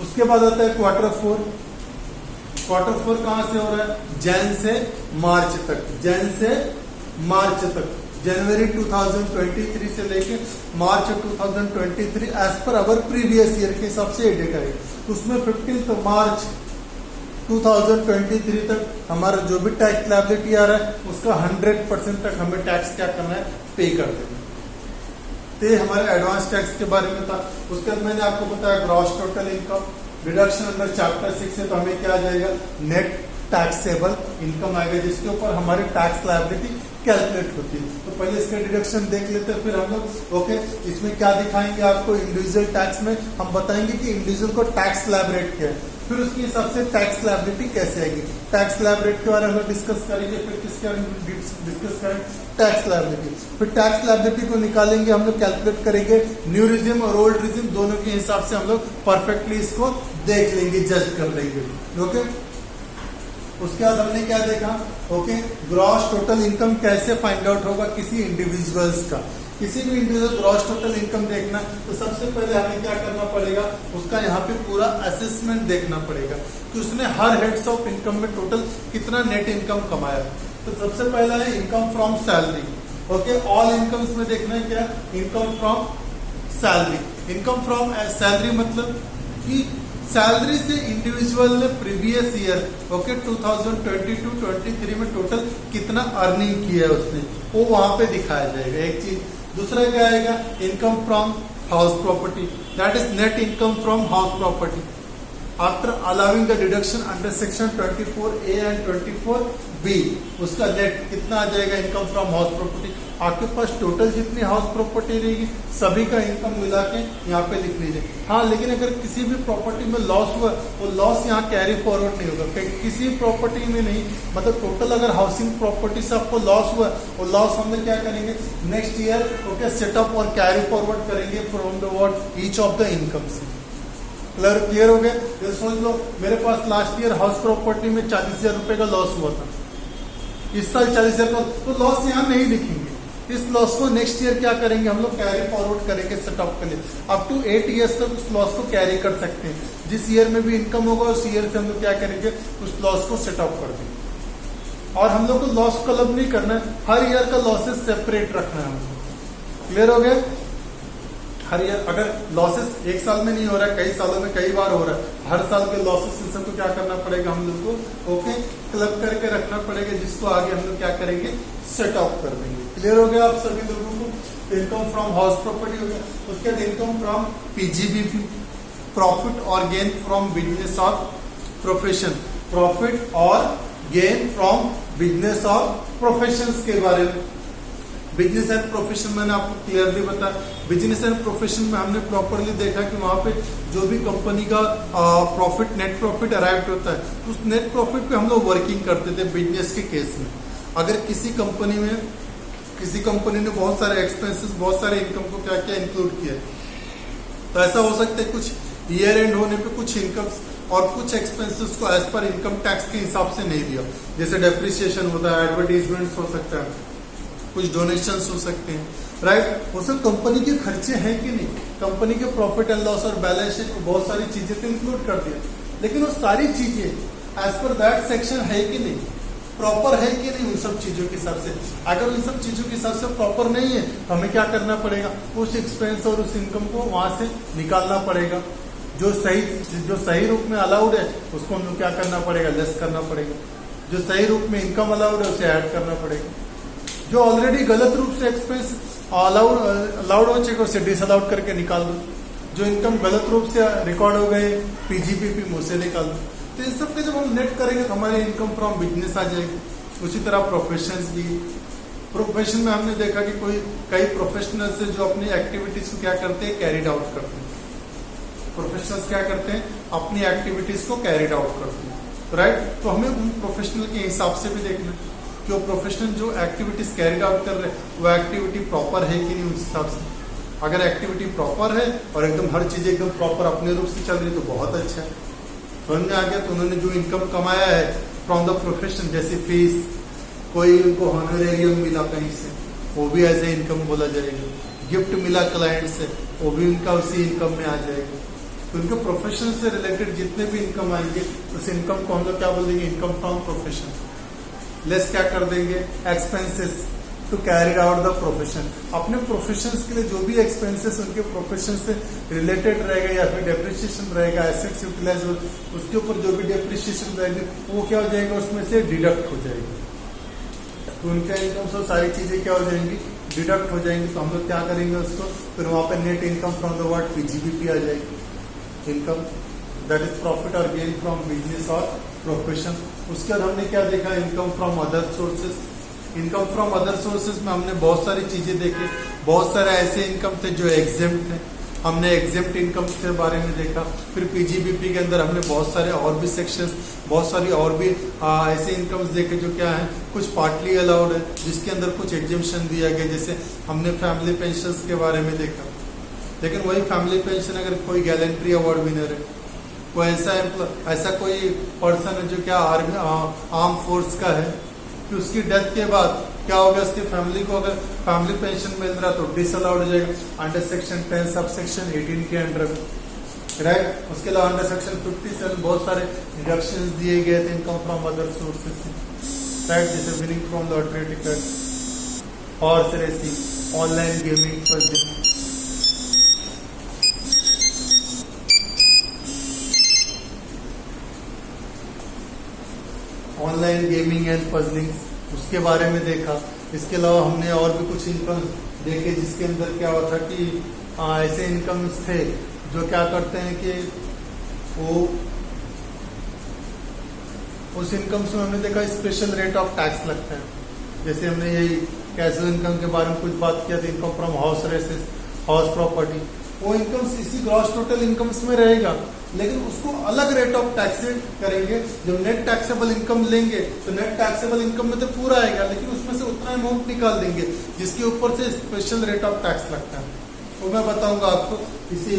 A: उसके बाद आता है क्वार्टर 4 कहां से हो रहा है, जैन से मार्च तक, जनवरी 2023 से लेके मार्च 2023 as per our previous year के हिसाब से डेट है। उसमें 15 मार्च 2023 तक हमारा जो भी टैक्स लायबिलिटी आ रहा है उसका 100% तक हमें टैक्स क्या करना है, पे कर देना। तो ये हमारे एडवांस टैक्स के बारे में था। उसके बाद मैंने आपको बताया gross total income deduction under chapter 6 से, तो हमें क्या आ जाएगा, नेट टैक्सेबल इनकम आएगा, जिसके ऊपर हमारी टैक्स लायबिलिटी कैलकुलेट होती है। तो पहले इसका डिडक्शन देख लेते हैं, फिर हम लोग इसमें क्या दिखाएंगे आपको, इंडिविजुअल टैक्स में हम बताएंगे कि इंडिविजुअल को टैक्स लायबिलिटी क्या है, फिर उसके हिसाब से टैक्स लायबिलिटी कैसे आएगी। टैक्स लायबिलिटी के बारे में डिस्कस करेंगे, फिर किसके बारे में डिस्कस करेंगे, टैक्स लायबिलिटी। फिर टैक्स लायबिलिटी को निकालेंगे, हम लोग कैलकुलेट करेंगे न्यू रिजिम और ओल्ड रिजिम दोनों के हिसाब से हम लोग परफेक्टली इसको देख लेंगे, जज कर लेंगे। उसके बाद हमने क्या देखा, ग्रॉस टोटल इनकम कैसे फाइंड आउट होगा किसी इंडिविजुअल्स का। किसी भी इंडिविजुअल ग्रॉस टोटल इनकम देखना तो सबसे पहले हमें क्या करना पड़ेगा, उसका यहाँ पे पूरा असेसमेंट देखना पड़ेगा कि उसने हर हेड्स ऑफ इनकम में टोटल कितना नेट इनकम कमाया। तो सबसे पहला है income from salary. All incomes में देखना है क्या, income from salary. Income from salary मतलब कि सैलरी से इंडिविजुअल ने प्रीवियस ईयर 2022-23 में टोटल कितना अर्निंग किया है उसने, वो वहां पे दिखाया जाएगा, एक चीज। दूसरा क्या आएगा, income from house property, that is net income from house property after allowing the deduction under section 24A and 24B। उसका नेट कितना आ जाएगा, इनकम फ्रॉम हाउस प्रॉपर्टी। आपके पास टोटल जितनी हाउस प्रॉपर्टी रहेगी सभी का इनकम मिला के यहाँ पे लिख लीजिए। हाँ, लेकिन अगर किसी भी प्रॉपर्टी में लॉस हुआ, वो लॉस यहाँ कैरी फॉरवर्ड नहीं होगा, किसी प्रॉपर्टी में नहीं। मतलब टोटल अगर हाउसिंग प्रॉपर्टी से आपको लॉस हुआ, वो लॉस हम लोग क्या करेंगे, नेक्स्ट ईयर सेटअप और कैरी फॉरवर्ड करेंगे from the what each of the income से। क्लियर हो गया। ये सोच लो, मेरे पास लास्ट ईयर हाउस प्रॉपर्टी में 40,000 रुपए का लॉस हुआ था, इस साल 40,000 का, तो लॉस यहाँ नहीं लिखेंगे। इस लॉस को नेक्स्ट ईयर क्या करेंगे, हम लोग कैरी फॉरवर्ड करेंगे सेटअप के लिए। अप टू 8 ईयर्स तक उस लॉस को कैरी कर सकते हैं। जिस ईयर में भी इनकम होगा उस ईयर से हम लोग क्या करेंगे, उस लॉस को सेटअप कर देंगे। और हम लोग को लॉस क्लब नहीं करना है, हर ईयर का लॉसेस सेपरेट रखना है हमको। क्लियर हो गया। हर ईयर अगर लॉसेस एक साल में नहीं हो रहा है, कई सालों में कई बार हो रहा है, हर साल के लॉसेस इन सबको क्या करना पड़ेगा, हम लोग को क्लब करके रखना पड़ेगा, जिसको आगे हम लोग क्या करेंगे, सेट ऑफ कर देंगे। क्लियर हो गया आप सभी लोगों को। इनकम फ्रॉम हाउस प्रॉपर्टी हो गया। उसके बाद इनकम फ्रॉम PGBP, प्रॉफिट और gain from business of profession. Profit और gain from business of profession के बारे में। बिजनेस एंड प्रोफेशन मैंने आपको क्लियरली बताया। बिजनेस एंड प्रोफेशन में हमने प्रॉपरली देखा कि वहां पे जो भी कंपनी का प्रॉफिट, नेट प्रॉफिट अराइव होता है, उस नेट प्रॉफिट पे हम लोग वर्किंग करते थे बिजनेस के केस में। अगर किसी कंपनी ने बहुत सारे एक्सपेंसेस, बहुत सारे इनकम को क्या क्या इंक्लूड किया, तो ऐसा हो सकता है कुछ ईयर एंड होने पे कुछ इनकम्स और कुछ एक्सपेंसेस को एज पर इनकम टैक्स के हिसाब से नहीं दिया, जैसे डेप्रिसिएशन होता है, एडवर्टीजमेंट्स हो सकता है, कुछ डोनेशंस हो सकते हैं, राइट। उसमें कंपनी के खर्चे हैं कि नहीं, कंपनी के प्रॉफिट एंड लॉस और बैलेंस शीट में बहुत सारी चीजें तो इंक्लूड कर दिया, लेकिन वो सारी चीजें एज पर दैट सेक्शन है कि नहीं, प्रॉपर है कि नहीं उन सब चीजों के हिसाब से। अगर उन सब चीजों के हिसाब से प्रॉपर नहीं है तो हमें क्या करना पड़ेगा, उस एक्सपेंस और उस इनकम को वहां से निकालना पड़ेगा। जो सही रूप में अलाउड है उसको हमें क्या करना पड़ेगा, लेस करना पड़ेगा। जो सही रूप में इनकम अलाउड है उसे ऐड करना पड़ेगा। जो ऑलरेडी गलत रूप से एक्सपेंस अलाउड हो चुके उसे डिसअलाउड करके निकाल दो। जो इनकम गलत रूप से रिकॉर्ड हो गए पीजीपीपी में उसे निकाल दो। तो इन सब के जब हम नेट करेंगे तो हमारी इनकम फ्रॉम बिजनेस आ जाएगी। उसी तरह प्रोफेशन भी, प्रोफेशन में हमने देखा कि कई प्रोफेशनल्स से जो अपनी एक्टिविटीज को क्या करते हैं, कैरिड आउट करते हैं। प्रोफेशनल्स क्या करते हैं, अपनी एक्टिविटीज को कैरिड आउट करते हैं, राइट। तो हमें उन प्रोफेशनल के हिसाब से भी देखना कि वो प्रोफेशनल जो एक्टिविटीज कैरिड आउट कर रहे हैं वो एक्टिविटी प्रॉपर है कि नहीं उस हिसाब से। अगर एक्टिविटी प्रॉपर है और एकदम हर चीज एकदम प्रॉपर अपने रूप से चल रही है तो बहुत अच्छा है। समझ में आ गया। तो उन्होंने जो इनकम कमाया है फ्रॉम द प्रोफेशन, जैसे फीस, कोई उनको हॉनरेरियम मिला कहीं से, वो भी एज ए इनकम बोला जाएगा। गिफ्ट मिला क्लाइंट से, वो भी उनका उसी इनकम में आ जाएगा। तो उनके प्रोफेशन से रिलेटेड जितने भी इनकम आएंगे उस इनकम को हम लोग क्या बोल देंगे, इनकम फ्रॉम प्रोफेशन। लेस क्या कर देंगे, expenses to carry out the profession. अपने प्रोफेशन के लिए जो भी एक्सपेंसेस उनके प्रोफेशन से रिलेटेड रहेगा या फिर डेप्रिसिएशन रहेगा, एसेट्स यूटिलाइज हो, उसके ऊपर जो भी डेप्रिसिएशन रहेगी वो क्या हो जाएगा, उसमें से डिडक्ट हो जाएगी। तो उनका इनकम से सारी चीजें क्या हो जाएंगी, डिडक्ट हो जाएंगी। तो हम लोग क्या करेंगे उसको, फिर वहां पे net income from the word P G B P आ जाएगी। इनकम दैट इज प्रॉफिट और गेन फ्रॉम बिजनेस और प्रोफेशन। उसके बाद हमने क्या देखा, income from other sources. Income from other sources में हमने बहुत सारी चीजें देखी। बहुत सारे ऐसे इनकम थे जो एग्जेम्प्ट थे, हमने एग्जेम्प्ट इनकम के बारे में देखा। फिर पीजीबीपी के अंदर हमने बहुत सारे और भी सेक्शंस, बहुत सारी और भी ऐसे इनकम्स देखे जो क्या है, कुछ पार्टली अलाउड है जिसके अंदर कुछ एग्जेम्पशन दिया गया। जैसे हमने फैमिली पेंशन के बारे में देखा, लेकिन वही फैमिली पेंशन अगर कोई गैलेंट्री अवार्ड विनर है, कोई ऐसा कोई पर्सन है जो क्या आर्म फोर्स का है, कि उसकी डेथ के बाद क्या होगा, उसकी फैमिली को अगर फैमिली पेंशन मिल रहा तो डिसअलाउड हो जाएगा अंडर सेक्शन 10 सब सेक्शन 18 के अंडर, राइट। उसके अलावा अंडर सेक्शन 57 बहुत सारे डिडक्शन दिए गए थे income from other sources, right. जैसे winning from lottery ticket, horse racing, online gaming पर ऑनलाइन गेमिंग एंड पजलिंग्स, उसके बारे में देखा। इसके अलावा हमने और भी कुछ इनकम देखे जिसके अंदर क्या होता कि ऐसे इनकम्स थे जो क्या करते हैं कि वो उस इनकम से हमने देखा स्पेशल रेट ऑफ टैक्स लगता है। जैसे हमने यही कैजुअल इनकम के बारे में कुछ बात किया था, income from house races, house property, वो इनकम इसी ग्रॉस टोटल इनकम्स में रहेगा, लेकिन उसको अलग रेट ऑफ टैक्स करेंगे। जब नेट टैक्सेबल इनकम लेंगे तो नेट टैक्सेबल इनकम में तो पूरा आएगा, लेकिन उसमें से उतना अमाउंट निकाल देंगे जिसके ऊपर से स्पेशल रेट ऑफ टैक्स लगता है। तो मैं बताऊंगा आपको इसी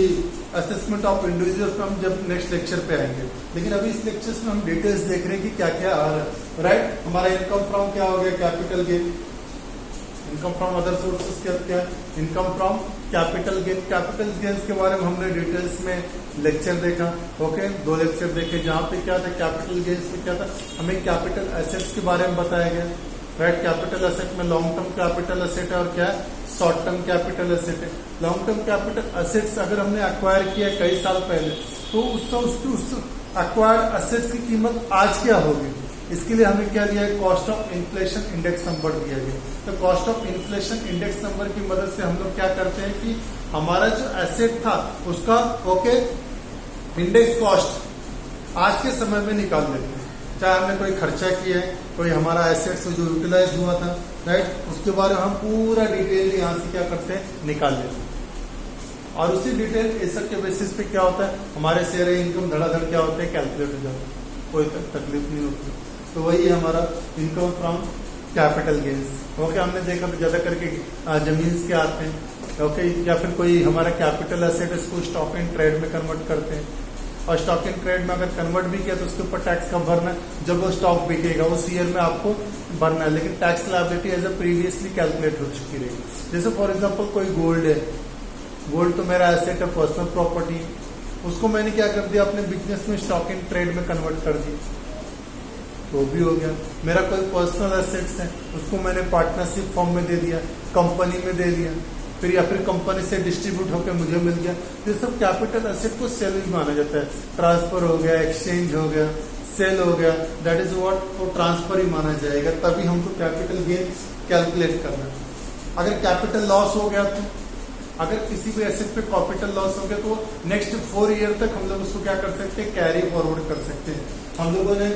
A: असेसमेंट ऑफ इंडिविजुअल्स पे हम जब नेक्स्ट लेक्चर पे आएंगे। लेकिन अभी इस लेक्चर में हम डिटेल्स देख रहे हैं कि क्या क्या आ रहा है, राइट। हमारा इनकम फ्रॉम क्या हो गया, capital gain. Income from other sources क्या है, income from capital gain. Capital gains के बारे में हमने डिटेल्स में लेक्चर देखा, ओके, 2 लेक्चर देखे। जहाँ पे क्या था, कैपिटल गेन्स में क्या था, हमें कैपिटल एसेट्स के बारे में बताया गया, राइट। कैपिटल एसेट में लॉन्ग टर्म कैपिटल एसेट है और क्या है, शॉर्ट टर्म कैपिटल एसेट है। लॉन्ग टर्म कैपिटल एसेट्स अगर हमने एक्वायर किया कई साल पहले तो उस एक्वायर्ड एसेट्स की कीमत आज क्या होगी, इसके लिए हमें क्या दिया है, cost of inflation index number दिया गया। तो cost of inflation index number की मदद से हम लोग क्या करते हैं कि हमारा जो एसेट था उसका ओके इंडेक्स कॉस्ट आज के समय में निकाल लेते हैं। चाहे हमने कोई खर्चा किया है, कोई हमारा एसेट्स जो यूटिलाइज हुआ था, राइट, उसके बारे में हम पूरा डिटेल यहाँ से क्या करते हैं, निकाल लेते हैं। और उसी डिटेल एसेट के बेसिस पे क्या होता है, हमारे शेयर इनकम धड़ाधड़ क्या होते हैं, कैलकुलेट हो जाता है, कोई तकलीफ नहीं होती। तो वही हमारा income from capital gains. Okay, हमने देखा तो ज्यादा करके जमीन के आते हैं। ओके, या फिर कोई हमारा कैपिटल एसेट है उसको स्टॉक इन ट्रेड में कन्वर्ट करते हैं, और स्टॉक इन ट्रेड में अगर कन्वर्ट भी किया तो उसके ऊपर टैक्स कब भरना है, जब वो स्टॉक बिकेगा उस ईयर में आपको भरना है, लेकिन tax liability as a previously calculate हो चुकी रहेगी। जैसे फॉर एग्जांपल कोई गोल्ड है, गोल्ड तो मेरा एसेट है, पर्सनल प्रॉपर्टी, उसको मैंने क्या कर दिया अपने बिजनेस में स्टॉक इन ट्रेड में कन्वर्ट कर दिया, तो भी हो गया। मेरा कोई पर्सनल एसेट्स है उसको मैंने पार्टनरशिप फॉर्म में दे दिया, कंपनी में दे दिया, फिर या फिर कंपनी से डिस्ट्रीब्यूट होकर मुझे मिल गया, ये सब कैपिटल एसेट को सेल भी माना जाता है। ट्रांसफर हो गया, एक्सचेंज हो गया, सेल हो गया, दैट इज व्हाट, वो ट्रांसफर ही माना जाएगा, तभी हमको कैपिटल गेन कैलकुलेट करना है। अगर कैपिटल लॉस हो गया तो, अगर किसी भी एसेट पे कैपिटल लॉस हो गया तो नेक्स्ट 4 ईयर तक हम लोग उसको क्या कर सकते हैं, कैरी फॉरवर्ड कर सकते हैं। हम लोगों ने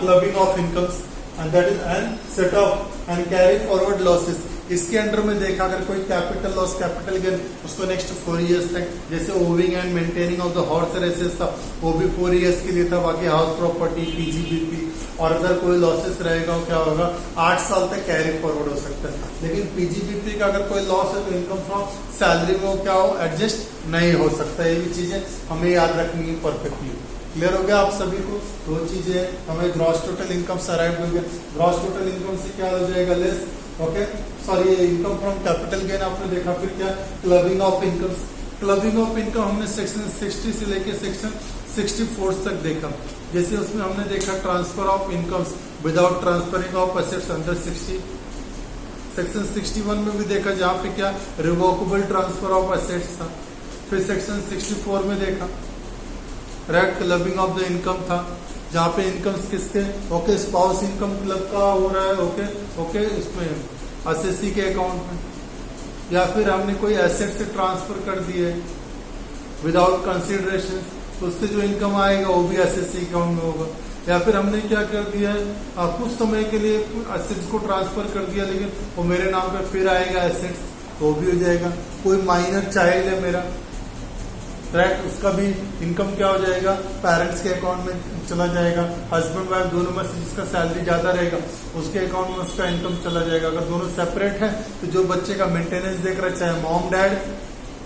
A: clubbing of incomes and that is and set off and carry forward losses, इसके अंडर में देखा अगर कोई कैपिटल लॉस कैपिटल गेन उसको नेक्स्ट 4 इयर्स तक, जैसे owing and maintaining of the horse races था वो भी 4 इयर्स के लिए था, बाकी हाउस प्रॉपर्टी, पीजीबीपी, और अगर कोई लॉसेस रहेगा क्या होगा, 8 साल तक कैरी फॉरवर्ड हो सकता है। लेकिन पीजीबीपी का अगर कोई लॉस है तो इनकम फ्रॉम सैलरी में वो क्या हो, एडजस्ट नहीं हो सकता। ये भी चीजें हमें याद रखनी है परफेक्टली। क्लियर हो गया आप सभी को? 2 चीजें हमें ग्रॉस टोटल इनकम से अराइव हो गया। ग्रॉस टोटल इनकम से क्या हो जाएगा, लेस, ओके, सॉरी, ये इनकम फ्रॉम कैपिटल गेन आपने देखा। फिर क्या, clubbing of income. Clubbing of income हमने सेक्शन 60 से लेके सेक्शन 64 तक देखा। जैसे उसमें हमने देखा transfer of incomes without transferring of assets under 60। Section 61 में भी देखा जहाँ पे क्या, रिवोकेबल ट्रांसफर ऑफ एसेट्स था। फिर सेक्शन 64 में देखा right, clubbing of the income था, जहाँ पे इनकम्स किसके, ओके, स्पाउस इनकम क्लब का हो रहा है, ओके ओके, इसमें एसएससी के अकाउंट में, या फिर हमने कोई एसेट से ट्रांसफर कर दिए विदाउट कंसिडरेशन, तो उससे जो इनकम आएगा वो भी एसएससी अकाउंट में होगा। या फिर हमने क्या कर दिया है, कुछ समय के लिए एसेट्स को ट्रांसफर कर दिया लेकिन वो मेरे नाम पे फिर आएगा एसेट्स, तो भी हो जाएगा। कोई माइनर चाइल्ड है मेरा, राइट, उसका भी इनकम क्या हो जाएगा, पेरेंट्स के अकाउंट में चला जाएगा। हस्बैंड वाइफ दोनों में से जिसका सैलरी ज्यादा रहेगा उसके अकाउंट में उसका इनकम चला जाएगा। अगर दोनों सेपरेट है तो जो बच्चे का मेंटेनेंस देख रहा है, चाहे मॉम डैड,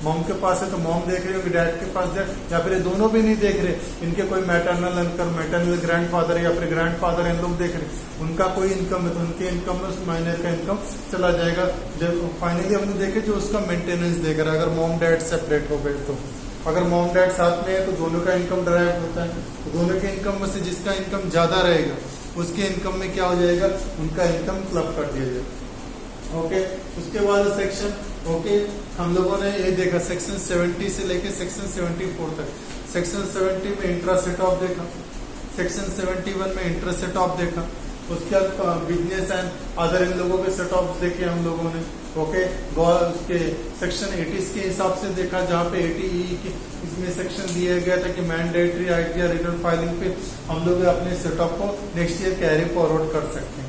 A: मॉम के पास है तो मॉम देख रही होगी, डैड के पास डैड, या फिर ये दोनों भी नहीं देख रहे, इनके कोई मैटरनल अंकल, मैटरनल ग्रैंडफादर है या फिर ग्रैंडफादर इन लोग देख रहे, उनका कोई इनकम है तो उनके इनकम में उस माइनर का इनकम चला जाएगा। जब फाइनली हमने देखे जो उसका मेंटेनेंस देख रहा है, अगर मॉम डैड सेपरेट हो गए तो, अगर मॉम डैड साथ में है तो दोनों का इनकम ड्राइव होता है, तो दोनों के इनकम में से जिसका इनकम ज्यादा रहेगा उसके इनकम में क्या हो जाएगा, उनका इनकम क्लब कर दिया जाएगा। ओके, उसके बाद सेक्शन, ओके, हम लोगों ने ये देखा सेक्शन 70 से लेके सेक्शन 74 तक। सेक्शन 70 में इंटरेस्ट सेट ऑफ देखा, सेक्शन 71 में इंटरेस्ट सेट ऑफ देखा, उसके बाद बिजनेस एंड अदर इन लोगों के सेट ऑफ देखे हम लोगों ने। ओके, उसके सेक्शन 80 के हिसाब से देखा, जहाँ पे 80E के इसमें सेक्शन दिया गया था कि मैंडेटरी आईटीआर रिटर्न फाइलिंग पे हम लोग अपने सेटअप को नेक्स्ट ईयर कैरी फॉरवर्ड कर सकते हैं।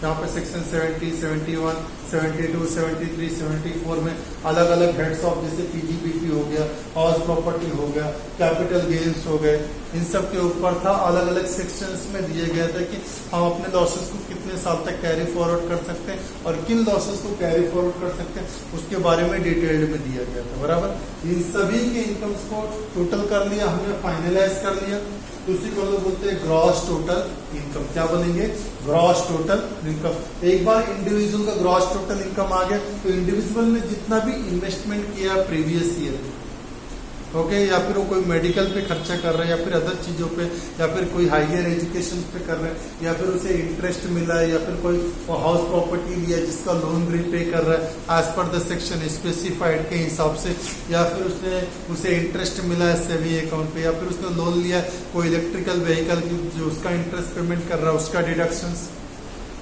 A: यहाँ पे सेक्शन 70, 71, 72, 73, 74 में अलग अलग हेड्स ऑफ, जैसे पीजीबीपी हो गया, हाउस प्रॉपर्टी हो गया, कैपिटल गेन्स हो गए, इन सब के ऊपर था। अलग अलग सेक्शंस में दिए गया था कि हम अपने लॉसेस को कितने साल तक कैरी फॉरवर्ड कर सकते हैं और किन लॉसेस को कैरी फॉरवर्ड कर सकते हैं, उसके बारे में डिटेल्ड में दिया गया था। बराबर, इन सभी के इनकम्स को टोटल कर लिया हमने, फाइनलाइज कर लिया, उसी को लोग बोलते हैं ग्रॉस टोटल इनकम। क्या बोलेंगे, ग्रॉस टोटल इनकम। एक बार इंडिविजुअल का ग्रॉस टोटल इनकम आ गया तो इंडिविजुअल ने जितना भी इन्वेस्टमेंट किया प्रीवियस ईयर में, ओके, या फिर वो कोई मेडिकल पे खर्चा कर रहा है, या फिर अदर चीजों पे, या फिर कोई हायर एजुकेशन पे कर रहा है, या फिर उसे इंटरेस्ट मिला है, या फिर कोई हाउस प्रॉपर्टी लिया जिसका लोन रीपे कर रहा है as per the section specified के हिसाब से, या फिर उसने उसे इंटरेस्ट मिला है सेविंग अकाउंट पे, या फिर उसने लोन लिया कोई इलेक्ट्रिकल व्हीकल जो उसका इंटरेस्ट पेमेंट कर रहा है उसका डिडक्शंस,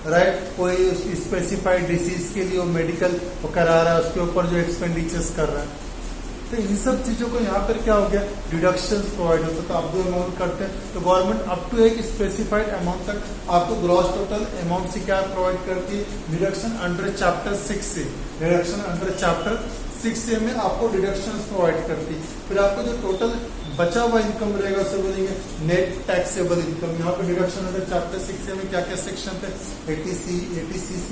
A: राइट, कोई स्पेसिफाइड डिसीज के लिए वो मेडिकल करा रहा है उसके ऊपर जो एक्सपेंडिचर्स कर रहा है, तो इन सब चीजों को यहाँ पर क्या हो गया, डिडक्शंस प्रोवाइड होता है। तो आप जो अमाउंट करते हैं तो गवर्नमेंट अप टू एक स्पेसिफाइड अमाउंट तक आपको ग्रॉस टोटल अमाउंट से क्या प्रोवाइड करती है, डिडक्शन अंडर चैप्टर 6 से, डिडक्शन अंडर चैप्टर 6 से में आपको डिडक्शंस प्रोवाइड करती है। फिर आपको जो टोटल बचा हुआ इनकम रहेगा उसे बोलेंगे नेट टैक्सेबल इनकम। यहाँ पे डिडक्शन अंडर चैप्टर 6 में क्या क्या सेक्शन थे, 80C, 80CC,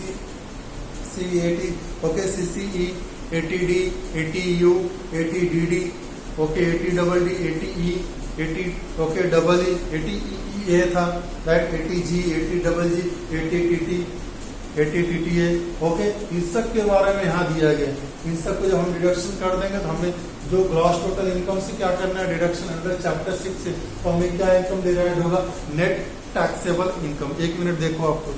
A: C80, okay, CCE, 80D, 80U, 80DD, okay, 80DD, 80E, 80, okay, double E, 80E था, right, 80G, 80GG, 80TT, 80TTA, okay. इन सब के बारे में यहाँ दिया गया। इन सब को जब हम डिडक्शन कर देंगे तो हमें जो ग्रॉस टोटल इनकम से क्या करना है, डिडक्शन अंडर चैप्टर 6 से, तो हमें क्या इनकम डिराइव होगा, नेट टैक्सेबल इनकम। 1 मिनट देखो आपको,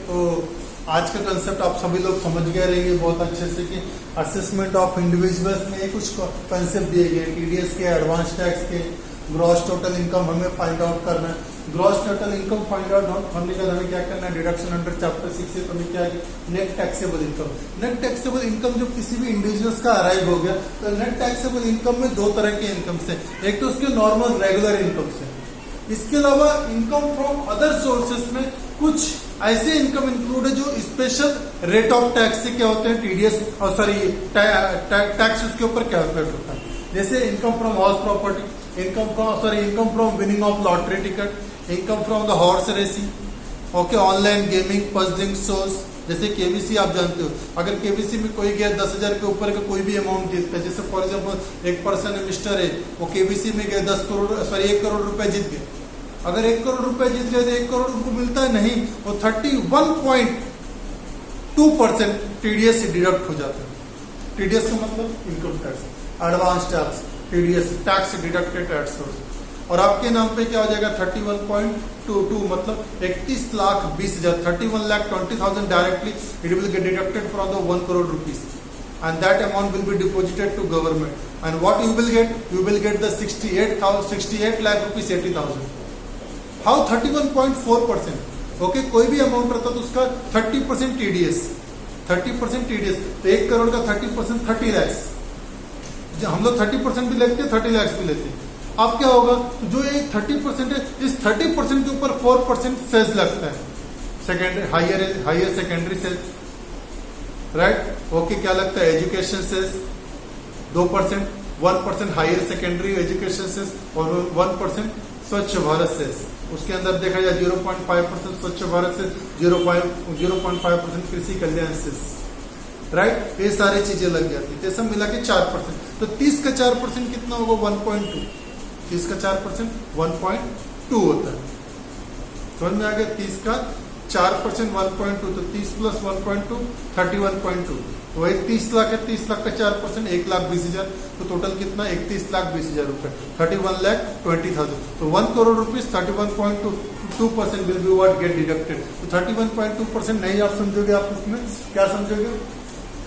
A: तो आज का कंसेप्ट आप सभी लोग समझ गए रहेंगे बहुत अच्छे से कि असेसमेंट ऑफ इंडिविजुअल्स में कुछ कंसेप्ट दिए गए, टीडीएस के, एडवांस टैक्स के, ग्रॉस टोटल इनकम हमें फाइंड आउट करना है। Gross total income find out होने के बाद हमें क्या करना है, डिडक्शन अंडर चैप्टर 6 से हमें क्या है, net taxable income. Net taxable income जब किसी भी इंडिविजुअल्स का अराइव हो गया तो नेट टैक्सेबल इनकम में दो तरह के इनकम से, एक तो उसके नॉर्मल रेगुलर इनकम से, इसके अलावा इनकम फ्रॉम अदर सोर्सेस में कुछ ऐसे इनकम इंक्लूड है जो स्पेशल रेट ऑफ टैक्स से क्या होते हैं, टीडीएस और सॉरी टैक्स उसके ऊपर कैलकुलेट होता है। जैसे income from house property, income from winning of lottery ticket, income from the horse racing, okay, online gaming, puzzling shows, जैसे केबीसी आप जानते हो, अगर केबीसी में कोई गया 10,000 के ऊपर का कोई भी अमाउंट जीतता है, जैसे फॉर एग्जाम्पल एक पर्सन मिस्टर है, वो केबीसी में गया 1 करोड़ रुपए जीत गए। अगर 1 करोड़ रुपए जीत गए तो 1 करोड़ उनको मिलता है नहीं, वो 31.2% टीडीएस से डिडक्ट हो जाता है। टीडीएस का मतलब income tax, advance tax, TDS tax deducted at source, और आपके नाम पे क्या हो जाएगा 31.22 मतलब 31,20,000, 31,20,000 directly it will get deducted from the 1 crore rupees and that amount will be deposited to government, and what you will get the 68 lakh rupees 80,000. How 31.4%, okay, कोई भी अमाउंट रहता तो उसका 30% टीडीएस, 30% टीडीएस, तो 1 करोड़ का 30% 30 लैक्स, हम लोग 30% भी लेते हैं, 30 लैक्स भी लेते हैं। अब क्या होगा, तो जो ये 30% है, इस 30% के ऊपर 4% सेस लगता है, secondary higher secondary cess, right, okay, क्या लगता है, education cess 2%, 1% higher secondary education cess और 1% स्वच्छ भारत सेस। उसके अंदर देखा जाए 0.5% स्वच्छ भारत सेस, 0.5% कृषि कल्याण सेस, राइट, ये सारी चीजें लग जाती है, सब मिला के 4%, तो 30 का 4% कितना होगा, 1.2, 30 का 4% 1.2 होता है। समझ में आ गया, 30 का 4% 1.2, तो 30 प्लस 1.2 31.2, वही 30 लाख है, 30 लाख का 4% 1,20,000, तो टोटल कितना, 31,20,000 रुपए, 31,20,000, तो 1 crore rupees 31.2% will be what get deducted. तो 31.2% नहीं आप समझोगे, आप उसमें क्या समझोगे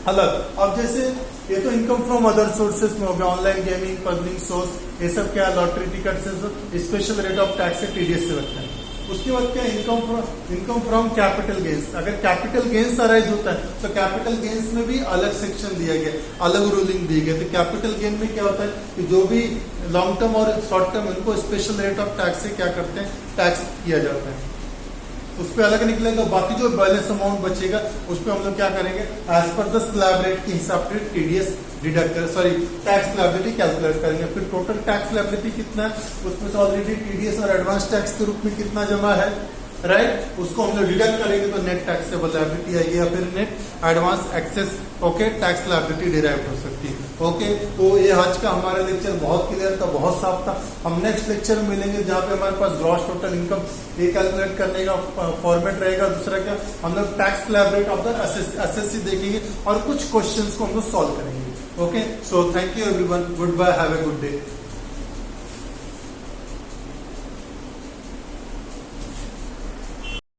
A: अलग। अब जैसे ये तो इनकम फ्रॉम अदर सोर्सेस में हो गया, ऑनलाइन गेमिंग, पजलिंग सोर्स, ये सब क्या, लॉटरी टिकट से स्पेशल रेट ऑफ टैक्स से टीडीएस से लगता है। उसके बाद क्या, इनकम फ्रॉम कैपिटल गेन्स, अगर कैपिटल गेन्स अराइज होता है तो कैपिटल गेन्स में भी अलग सेक्शन दिया गया, अलग रूलिंग दी गई। तो कैपिटल गेन में क्या होता है कि जो भी लॉन्ग टर्म और शॉर्ट टर्म, इनको स्पेशल रेट ऑफ टैक्स से क्या करते हैं, टैक्स किया जाता है, उस पर अलग निकलेगा। बाकी जो बैलेंस अमाउंट बचेगा उस पर हम लोग क्या करेंगे, as per the slab rate के हिसाब से टीडीएस डिडक्ट कर, सॉरी, टैक्स लायबिलिटी कैलकुलेट करेंगे। फिर टोटल टैक्स लायबिलिटी कितना है, उसमें से ऑलरेडी टीडीएस और एडवांस टैक्स के रूप में कितना जमा है, राइट, उसको हम लोग डिडक्ट करेंगे तो नेट टैक्सेबल लायबिलिटी आएगी, या फिर net advance excess, okay, tax liability derive हो सकती है। ओके, तो ये आज का हमारा लेक्चर बहुत क्लियर था, बहुत साफ था। हम नेक्स्ट लेक्चर में मिलेंगे जहाँ पे हमारे पास ग्रॉस टोटल इनकम ये कैलकुलेट करने का फॉर्मेट रहेगा। दूसरा क्या, हम लोग tax slab rate of the SSC देखेंगे और कुछ क्वेश्चंस को हम लोग सॉल्व करेंगे। Okay, so thank you everyone, good bye, have a good day.